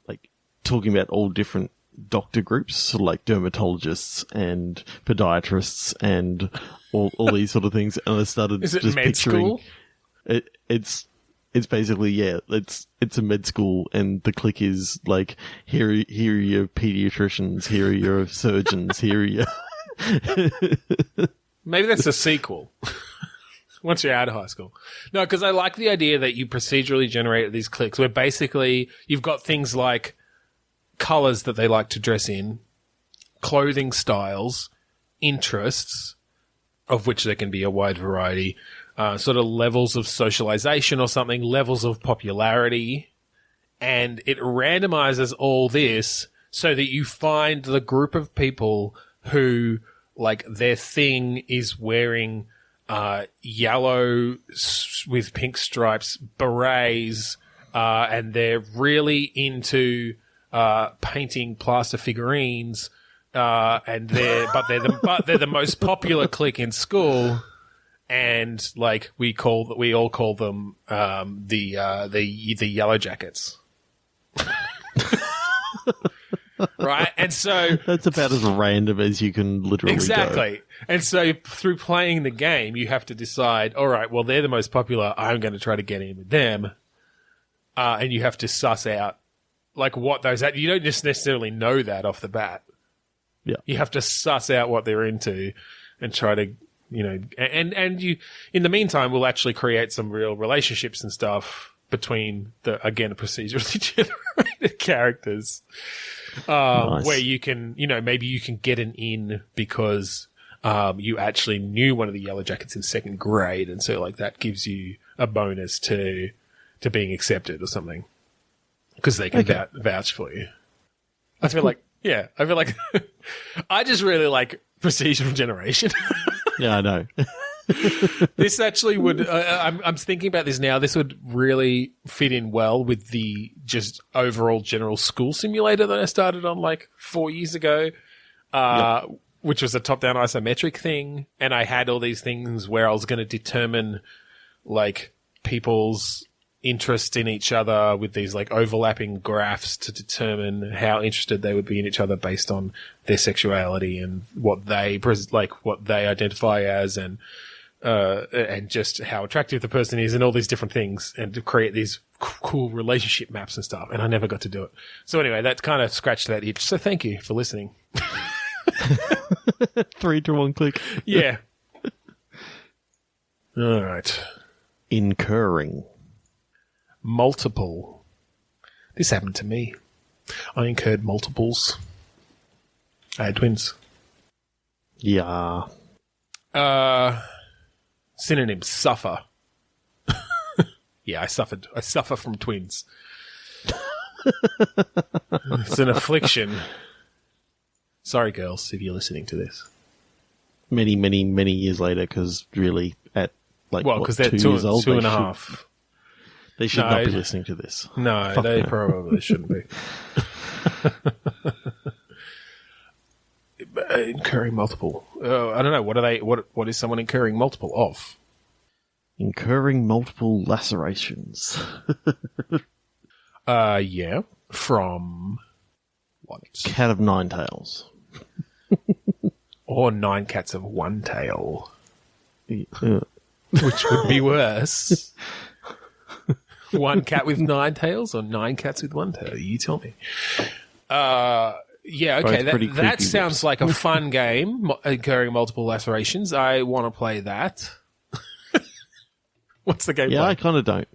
like talking about all different doctor groups, sort of like dermatologists and podiatrists and all these sort of things, and I started Is it just med picturing school? It's basically, it's a med school, and the clique is like, here are your pediatricians, here are your surgeons, here are your... Maybe that's a sequel. Once you're out of high school. No, because I like the idea that you procedurally generate these cliques where basically you've got things like colours that they like to dress in, clothing styles, interests, of which there can be a wide variety, sort of levels of socialization or something, levels of popularity, and it randomizes all this so that you find the group of people who, like, their thing is wearing yellow with pink stripes berets, and they're really into painting plaster figurines, and they're the most popular clique in school. And like we all call them the Yellow Jackets, right? And so that's about as random as you can literally exactly. Go. And so through playing the game, you have to decide. All right, well, they're the most popular. I'm going to try to get in with them, and you have to suss out like what those. You don't just necessarily know that off the bat. Yeah, you have to suss out what they're into and try to. And you, in the meantime, we'll actually create some real relationships and stuff between the procedurally generated characters, nice. Where you can, maybe you can get an in because you actually knew one of the Yellow Jackets in second grade, and so like that gives you a bonus to being accepted or something because they can vouch for you. I feel like I just really like procedural generation. Yeah, I know. This actually would, I'm thinking about this now, this would really fit in well with the just overall general school simulator that I started on like 4 years ago, which was a top-down isometric thing. And I had all these things where I was going to determine like people's interest in each other with these like overlapping graphs to determine how interested they would be in each other based on their sexuality and what they identify as and just how attractive the person is and all these different things, and to create these cool relationship maps and stuff. And I never got to do it. So anyway, that kind of scratched that itch. So thank you for listening. 3 to 1 click. Yeah. All right. Incurring. Multiple. This happened to me. I incurred multiples. I had twins. Yeah. Synonym, suffer. Yeah, I suffered. I suffer from twins. It's an affliction. Sorry, girls, if you're listening to this. Many, many, many years later, because really, at like, because they're 2 years old, two and a half. They should not be listening to this. No, they probably shouldn't be. Incurring multiple. I don't know. What are they? What is someone incurring multiple of? Incurring multiple lacerations. Yeah. From cat of nine tails. Or 9 cats of one tail. Yeah. Which would be worse. 1 cat with 9 tails or 9 cats with 1 tail? You tell me. Yeah, okay. That sounds like a fun game, incurring multiple lacerations. I want to play that. What's the game? Yeah, I kind of don't.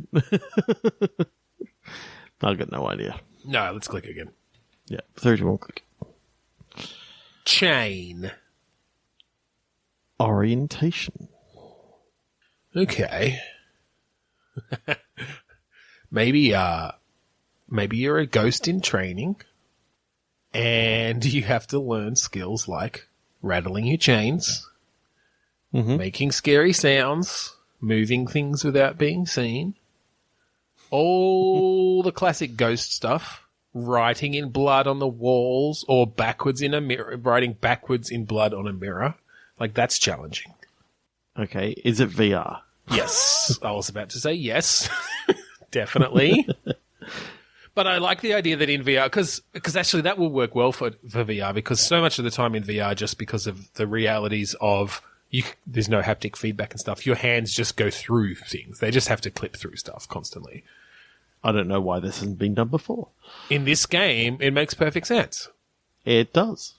I've got no idea. No, let's click again. Yeah, 3, 2, 1, click. Chain. Orientation. Okay. Maybe you're a ghost in training and you have to learn skills like rattling your chains, making scary sounds, moving things without being seen, all the classic ghost stuff, writing in blood on the walls or backwards in a mirror, writing backwards in blood on a mirror. Like, that's challenging. Okay, is it VR? Yes. I was about to say yes. Definitely. But I like the idea that in VR, because actually that will work well for VR, because so much of the time in VR, just because of the realities of there's no haptic feedback and stuff, your hands just go through things. They just have to clip through stuff constantly. I don't know why this hasn't been done before. In this game, it makes perfect sense. It does.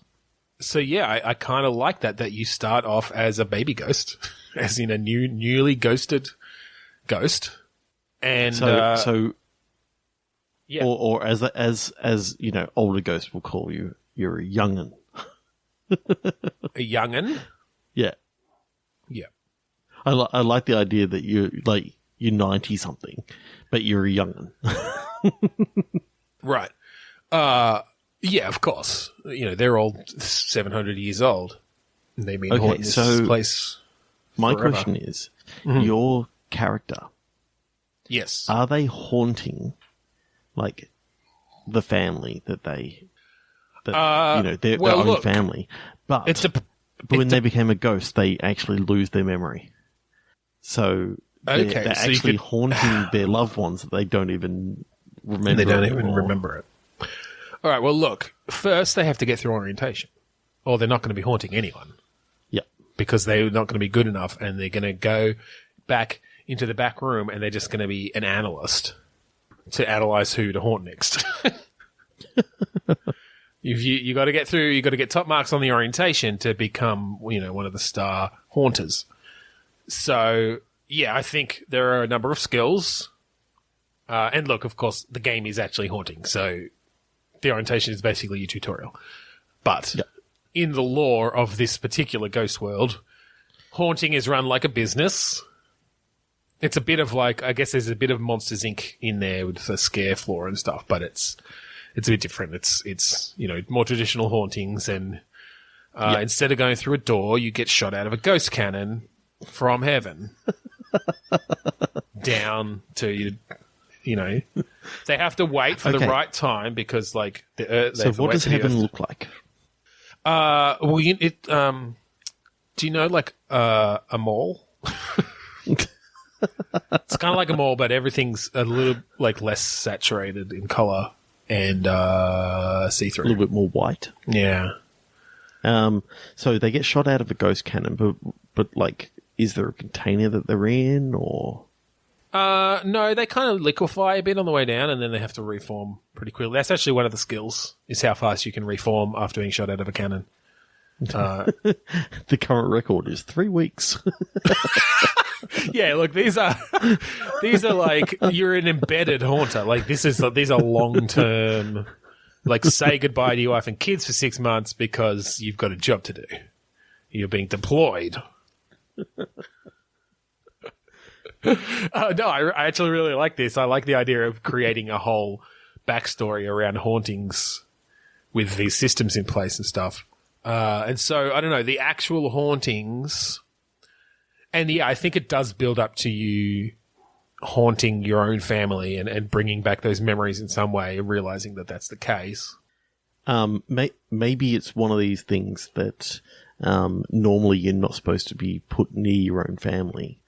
So yeah, I kind of like that you start off as a baby ghost, as in a newly ghosted ghost, and so yeah, or as you know, older ghosts will call you, you're a young'un. A young'un. Yeah, yeah. I like the idea that you're 90 something, but you're a young'un. Right. Yeah, of course. You know, they're all 700 years old. And they've been haunting this place my forever. question is, your character, yes, are they haunting, like, the family that they, their own family? But when they became a ghost, they actually lose their memory. So they're actually haunting their loved ones that they don't even remember. They don't even remember it. All right, well, look, first they have to get through orientation, or they're not going to be haunting anyone. Yeah. Because they're not going to be good enough, and they're going to go back into the back room, and they're just going to be an analyst to analyze who to haunt next. You got to get through, you got to get top marks on the orientation to become, one of the star haunters. So, yeah, I think there are a number of skills. And look, of course, the game is actually haunting, so the orientation is basically your tutorial. But in the lore of this particular ghost world, haunting is run like a business. It's a bit of I guess there's a bit of Monsters, Inc. in there with the scare floor and stuff, but it's a bit different. It's more traditional hauntings, and instead of going through a door, you get shot out of a ghost cannon from heaven down to they have to wait for the right time because the earth. So what does heaven look like? Well, do you know a mall? It's kind of like a mall, but everything's a little less saturated in color and see-through. A little bit more white. Yeah. So they get shot out of a ghost cannon, but is there a container that they're in, or? No, they kind of liquefy a bit on the way down, and then they have to reform pretty quickly. That's actually one of the skills, is how fast you can reform after being shot out of a cannon. The current record is 3 weeks. Yeah, look, these are you're an embedded haunter. These are long-term, say goodbye to your wife and kids for 6 months because you've got a job to do. You're being deployed. No, I actually really like this. I like the idea of creating a whole backstory around hauntings with these systems in place and stuff. And so, I don't know, the actual hauntings, and yeah, I think it does build up to you haunting your own family and bringing back those memories in some way and realizing that that's the case. Maybe it's one of these things that normally you're not supposed to be put near your own family.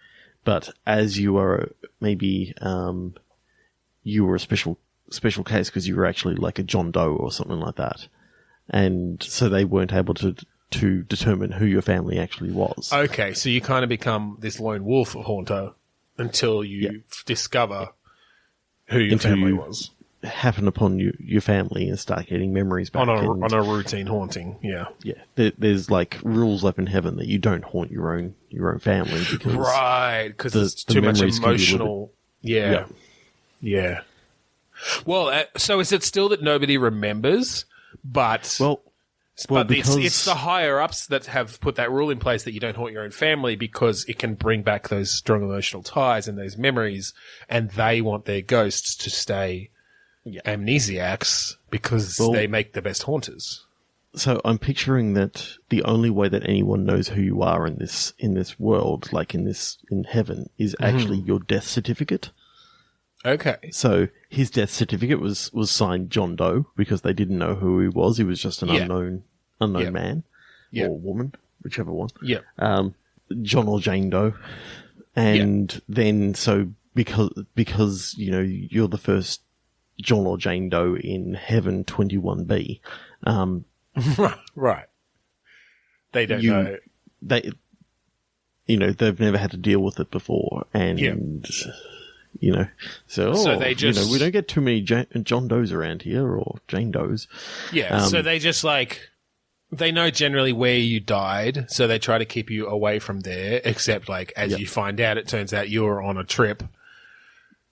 But as you are, maybe you were a special case because you were actually like a John Doe or something like that. and so they weren't able to determine who your family actually was. Okay, so you kind of become this lone wolf haunter until you discover who your family was. Happen upon your family and start getting memories back. On a routine haunting, yeah. Yeah, there's like rules up in heaven that you don't haunt your own family because because it's too much emotional. Yeah. Well, so is it still that nobody remembers? But because it's the higher ups that have put that rule in place that you don't haunt your own family because it can bring back those strong emotional ties and those memories, and they want their ghosts to stay amnesiacs because they make the best haunters. So I'm picturing that the only way that anyone knows who you are in this world, like in heaven, is actually your death certificate. Okay. So his death certificate was signed John Doe because they didn't know who he was. He was just an unknown man or woman, whichever one. Yeah. John or Jane Doe. And then so because you're the first John or Jane Doe in Heaven 21B. Right. They don't know. They've never had to deal with it before. And, so they just... we don't get too many John Does around here or Jane Does. Yeah, so they just they know generally where you died, so they try to keep you away from there, except as you find out, it turns out you were on a trip.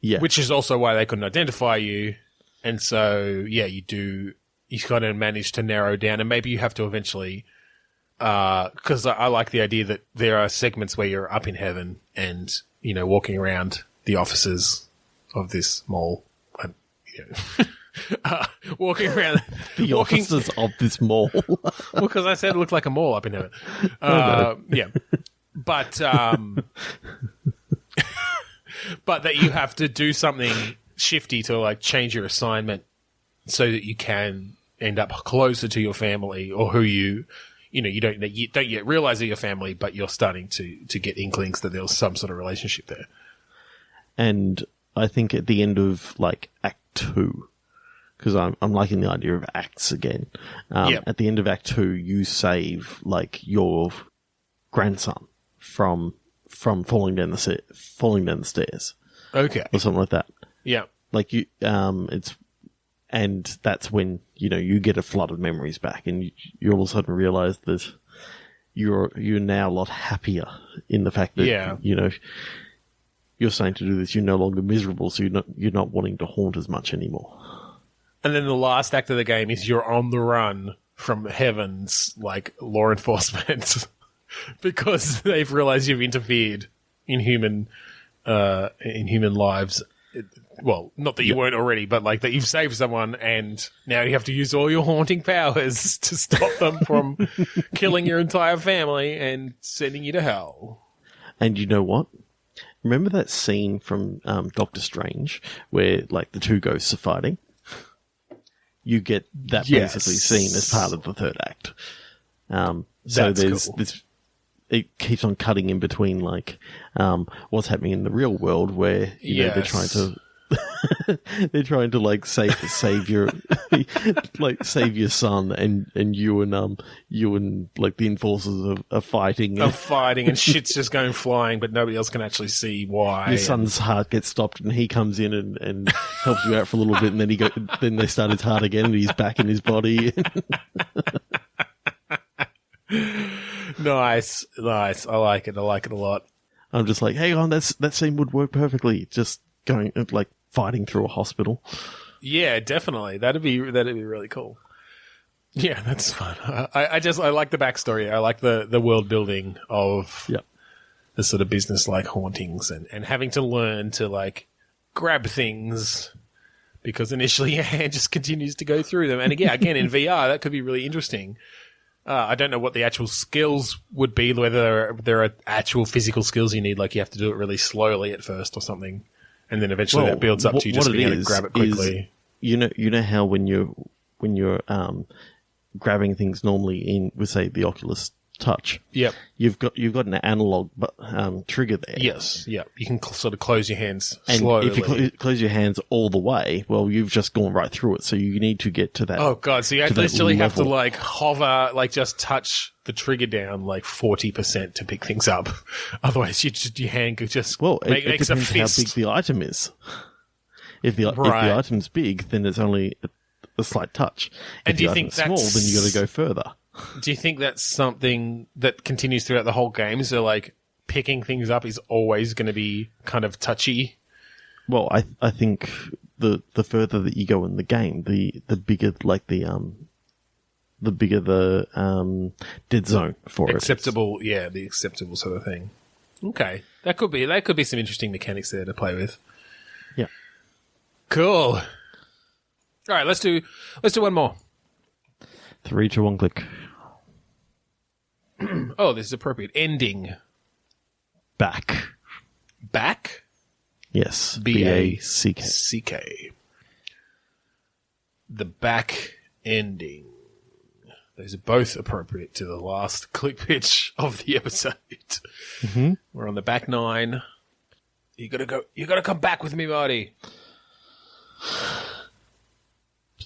Yeah. Which is also why they couldn't identify you. And so, you kind of manage to narrow down, and maybe you have to eventually, because I like the idea that there are segments where you're up in heaven and, walking around the offices of this mall. Walking around the offices of this mall. Because I said it looked like a mall up in heaven. Yeah. But, but that you have to do something shifty to change your assignment so that you can end up closer to your family or who you don't yet realize are your family, but you're starting to get inklings that there's some sort of relationship there. And I think at the end of Act 2, because I'm liking the idea of acts again. At the end of Act 2, you save your grandson from falling down the stairs. Okay. Or something like that. Yeah. And that's when, you get a flood of memories back and you all of a sudden realize that you're now a lot happier in the fact that, you're starting to do this. You're no longer miserable, so you're not wanting to haunt as much anymore. And then the last act of the game is you're on the run from heaven's, law enforcement because they've realized you've interfered in human lives. Well, not that you weren't already, but that you've saved someone and now you have to use all your haunting powers to stop them from killing your entire family and sending you to hell. And you know what? Remember that scene from Doctor Strange where the two ghosts are fighting? You get that basically scene as part of the third act. So there's cool. It keeps on cutting in between what's happening in the real world where they're trying to save your save your son and you and the enforcers are fighting and shit's just going flying, but nobody else can actually see why. Your son's heart gets stopped and he comes in and helps you out for a little bit, and then they start his heart again and he's back in his body. Nice. I like it a lot. I'm just hang on, that scene would work perfectly. Just going fighting through a hospital. Yeah, definitely. That'd be really cool. Yeah, that's fun. I like the backstory. I like the world building of the sort of business hauntings and having to learn to grab things because initially your hand just continues to go through them. And again in VR, that could be really interesting. I don't know what the actual skills would be, whether there are actual physical skills you need, you have to do it really slowly at first or something. And then eventually that builds up to you just being able to grab it quickly. You know how when you're grabbing things normally in, with say the Oculus touch. Yep. You've got an analog trigger there. Yes. Yep. You can sort of close your hands And slowly. if you close your hands all the way, well, you've just gone right through it. So you need to get to that. Oh god! So you literally have to like hover, like just touch the trigger down like 40% to pick things up. Otherwise, your hand could just it makes a depends fist. how big the item is. If the item's big, then it's only a slight touch. And if do you the think item's small, then you got to go further. Do you think that's something that continues throughout the whole game? So, like, picking things up is always going to be kind of touchy? Well, I think the further that you go in the game, the bigger, like, the bigger the dead zone for acceptable, the acceptable sort of thing. Okay. That could be some interesting mechanics there to play with. Yeah. Cool. All right, let's do one more. 3, 2, 1, click. Oh, this is appropriate. Ending. Back. Back? Yes. B-A-C-K. B-A-C-K. The back ending. Those are both appropriate to the last click pitch of the episode. Mm-hmm. We're on the back 9. You gotta come back with me, Marty.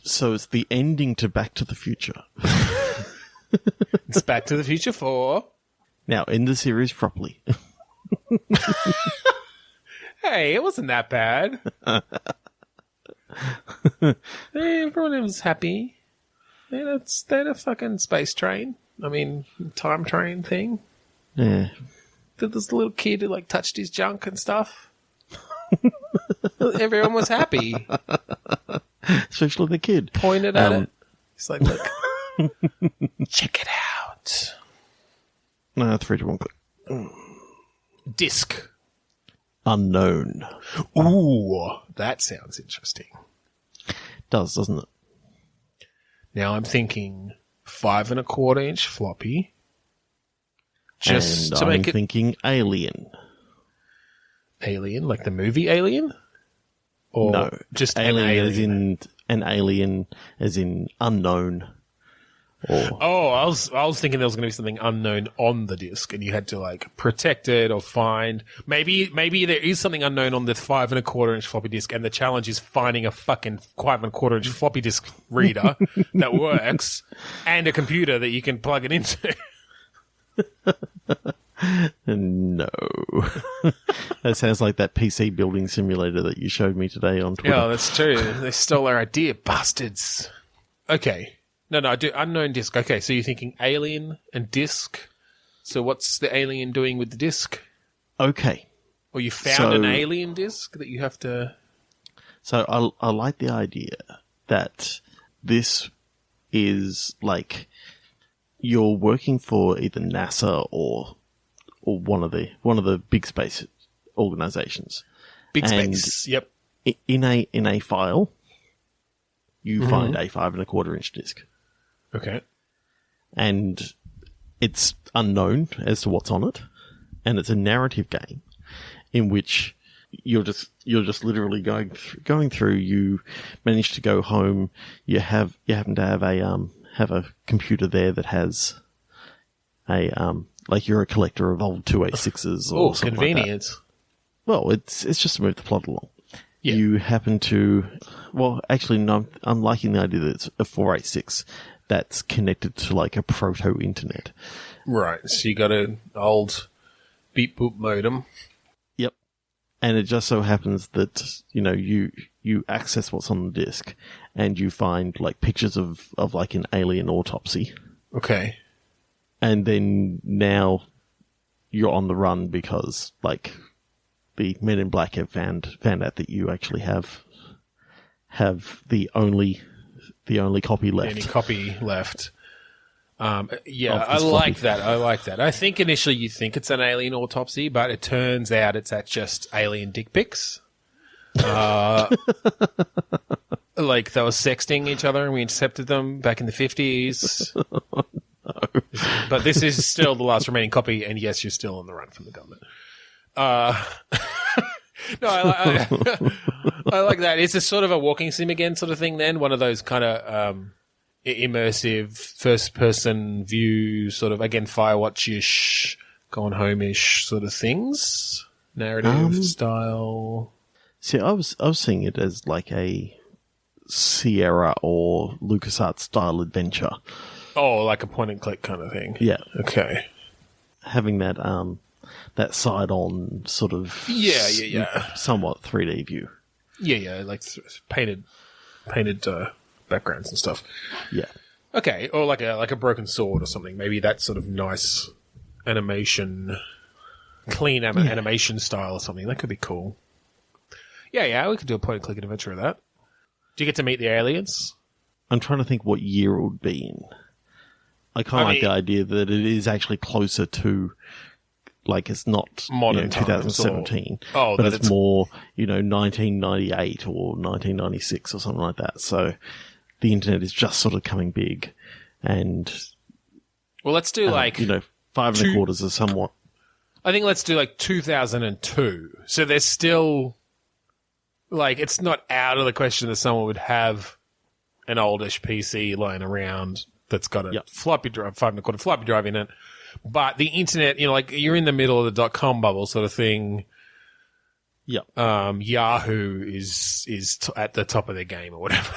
So it's the ending to Back to the Future. It's Back to the Future 4. Now, end the series properly. Hey, it wasn't that bad. Hey, everyone was happy. They had a fucking space train. I mean, time train thing. Yeah. Did this little kid who, like, touched his junk and stuff. Everyone was happy. Especially the kid. Pointed at it. He's like, look. Check it out. No, 3, 2, 1, click. Disc. Unknown. Ooh, that sounds interesting. Does, doesn't it? Now I'm thinking 5 1/4 inch floppy. Just and to make I'm it thinking Alien. Alien, like the movie Alien? Or no, just alien, an alien as in an alien, as in unknown. Or I was thinking there was going to be something unknown on the disc, and you had to like protect it or find. Maybe there is something unknown on the 5 1/4 inch floppy disk, and the challenge is finding a fucking 5 1/4 inch floppy disk reader that works, and a computer that you can plug it into. no, that sounds like that PC building simulator that you showed me today on Twitter. Yeah, that's true. They stole our idea, bastards. Okay. No, I do. Unknown disc. Okay, so you're thinking alien and disc. So what's the alien doing with the disc? Okay. Or you found an alien disc that you have to... So I like the idea that this is like you're working for either NASA or one of the big space organizations. Big space, yep. In a file, you find a 5 1/4 inch disc. Okay. And it's unknown as to what's on it, and it's a narrative game in which you're just literally going through. You manage to go home. You happen to have a computer there that has a like you're a collector of old 286s or something convenient. Like that. Well, it's just to move the plot along. Yeah. You happen to, well, actually, no, I'm liking the idea that it's a 486 that's connected to like a proto-internet. Right. So you got an old beep boop modem. Yep. And it just so happens that, you access what's on the disk and you find like pictures of like an alien autopsy. Okay. And then now you're on the run because like the Men in Black have found out that you actually have the only copy left. Any copy left. Yeah, I like that. I think initially you think it's an alien autopsy, but it turns out it's just alien dick pics. Like they were sexting each other and we intercepted them back in the 50s. No. But this is still the last remaining copy, and yes, you're still on the run from the government. No, I like that. It's a sort of a walking sim again sort of thing then. One of those kind of immersive first-person view, sort of, again, Firewatch-ish, Gone Home-ish sort of things? Narrative style? See, I was seeing it as like a Sierra or LucasArts style adventure. Oh, like a point-and-click kind of thing? Yeah. Okay. Having that that side-on sort of somewhat 3D view. Yeah, like painted backgrounds and stuff. Yeah. Okay, or like a broken sword or something. Maybe that sort of nice animation, clean animation style or something. That could be cool. Yeah, we could do a point-and-click adventure of that. Do you get to meet the aliens? I'm trying to think what year it would be in. I kind of like the idea that it is actually closer to, like, it's not modern 2017, but it's more, 1998 or 1996 or something like that. So the internet is just sort of coming big, and well, let's do 5 1/4 is somewhat. I think let's do like 2002. So there's still, like, it's not out of the question that someone would have an oldish PC lying around that's got a floppy drive, 5 1/4 floppy drive in it. But the internet, like, you're in the middle of the .com bubble sort of thing. Yep. Yahoo is at the top of their game or whatever.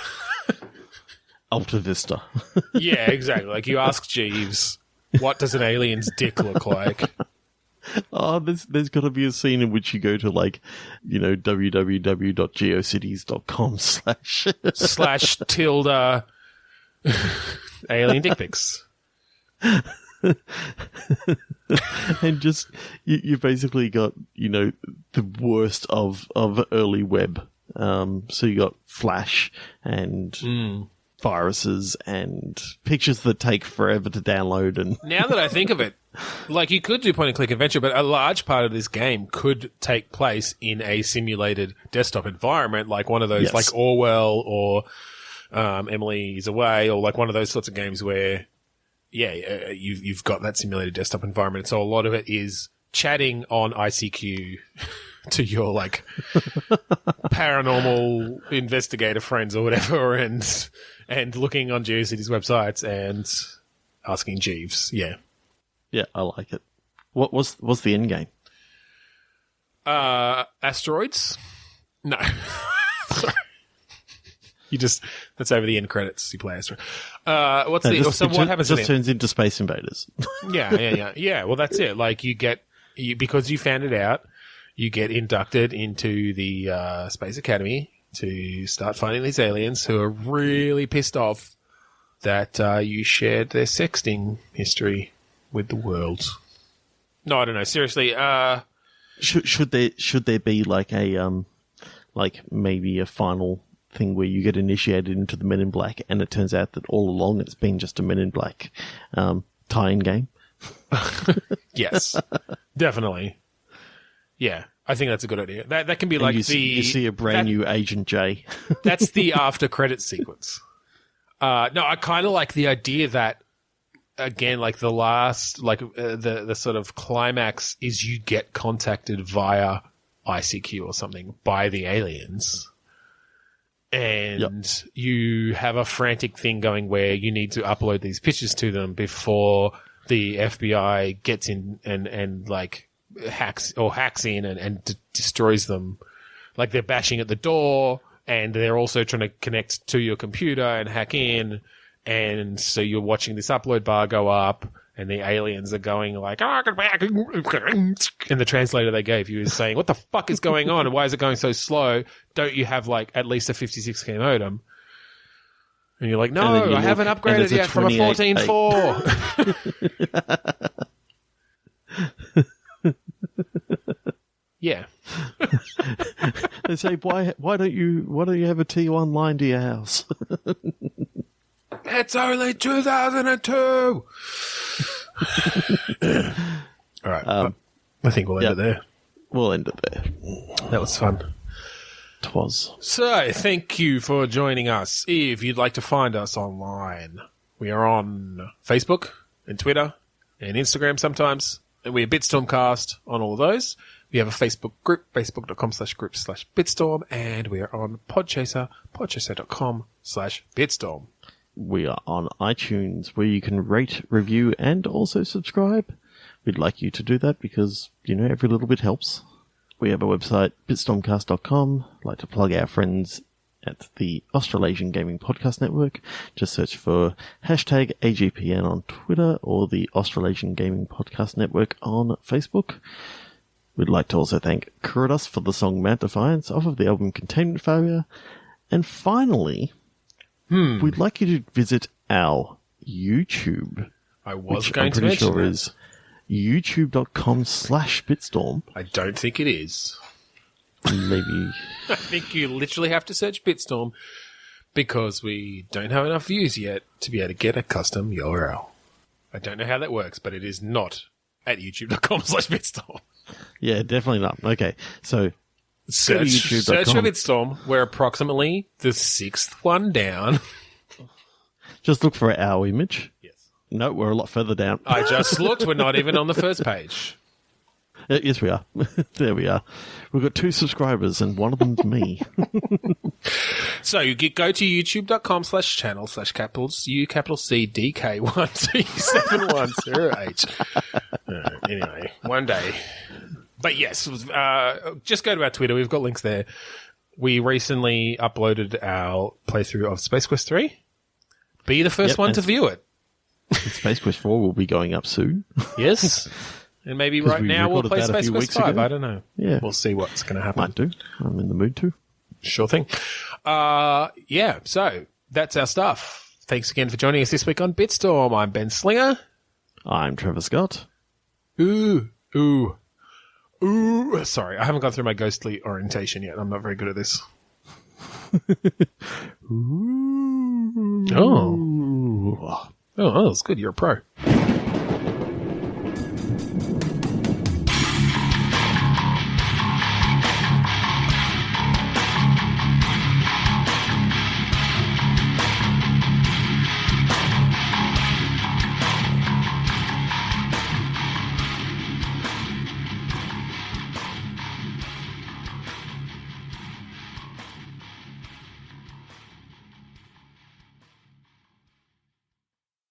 Alta Vista. Yeah, exactly. Like, you ask Jeeves, what does an alien's dick look like? Oh, there's got to be a scene in which you go to, like, www.geocities.com / alien dick pics. And just, you basically got, the worst of early web. So you got Flash and viruses and pictures that take forever to download. And now that I think of it, like, you could do point-and-click adventure, but a large part of this game could take place in a simulated desktop environment, like one of those, like Orwell or Emily's Away, or like one of those sorts of games where, you've got that simulated desktop environment. So a lot of it is chatting on ICQ to your, like, paranormal investigator friends or whatever, and looking on GeoCities websites and asking Jeeves. Yeah. Yeah, I like it. What's the end game? Asteroids? No. Sorry. That's over the end credits. You play Asteroids. What happens? It just turns into Space Invaders. Yeah. Well, that's it. Like, because you found it out, you get inducted into the Space Academy to start finding these aliens who are really pissed off that you shared their sexting history with the world. No, I don't know. Seriously, should there be like a maybe a final thing where you get initiated into the Men in Black, and it turns out that all along it's been just a Men in Black tie-in game? Yes, definitely. Yeah, I think that's a good idea. That can be like you see a brand new Agent J. That's the after credits sequence. No, I kind of like the idea that, again, like the last, like the sort of climax is you get contacted via ICQ or something by the aliens, and you have a frantic thing going where you need to upload these pictures to them before the FBI gets in and like hacks in and destroys them. Like, they're bashing at the door, and they're also trying to connect to your computer and hack in. And so you're watching this upload bar go up, and the aliens are going like, and the translator they gave you is saying, what the fuck is going on? And why is it going so slow? Don't you have, like, at least a 56K modem? And you're like, no, I haven't upgraded yet from a 14.4. Yeah. They say, why don't you have a T1 line to your house? It's only 2002. All right. I think we'll end it there. We'll end it there. That was fun. It was. So, thank you for joining us. If you'd like to find us online, we are on Facebook and Twitter and Instagram sometimes. And we're Bitstormcast on all of those. We have a Facebook group, facebook.com/group/Bitstorm, and we are on Podchaser, podchaser.com/Bitstorm. We are on iTunes, where you can rate, review, and also subscribe. We'd like you to do that because, every little bit helps. We have a website, bitstormcast.com. I'd like to plug our friends at the Australasian Gaming Podcast Network. Just search for hashtag AGPN on Twitter or the Australasian Gaming Podcast Network on Facebook. We'd like to also thank Kuridos for the song Mount Defiance off of the album Containment Failure. And finally, we'd like you to visit our YouTube. I was going to mention that. Is youtube.com/Bitstorm. I don't think it is. Maybe. I think you literally have to search Bitstorm because we don't have enough views yet to be able to get a custom URL. I don't know how that works, but it is not at youtube.com/Bitstorm. Yeah, definitely not. Okay, so search for Bitstorm. We're approximately the 6th one down. Just look for our image. Yes. No, we're a lot further down. I just looked. We're not even on the first page. Yes, we are. There we are. We've got 2 subscribers, and one of them's me. So you go to youtube.com/channel/capital CU1C7110H. Anyway, one day. But yes, just go to our Twitter. We've got links there. We recently uploaded our playthrough of Space Quest 3. Be the first one to view it. Space Quest 4 will be going up soon. Yes. And maybe right now we'll play Space Quest 5. Ago. I don't know. Yeah. We'll see what's going to happen. Might do. I'm in the mood to. Sure thing. Yeah, so that's our stuff. Thanks again for joining us this week on Bitstorm. I'm Ben Slinger. I'm Trevor Scott. Ooh. Sorry, I haven't gone through my ghostly orientation yet. I'm not very good at this. Ooh. Oh, that's good. You're a pro.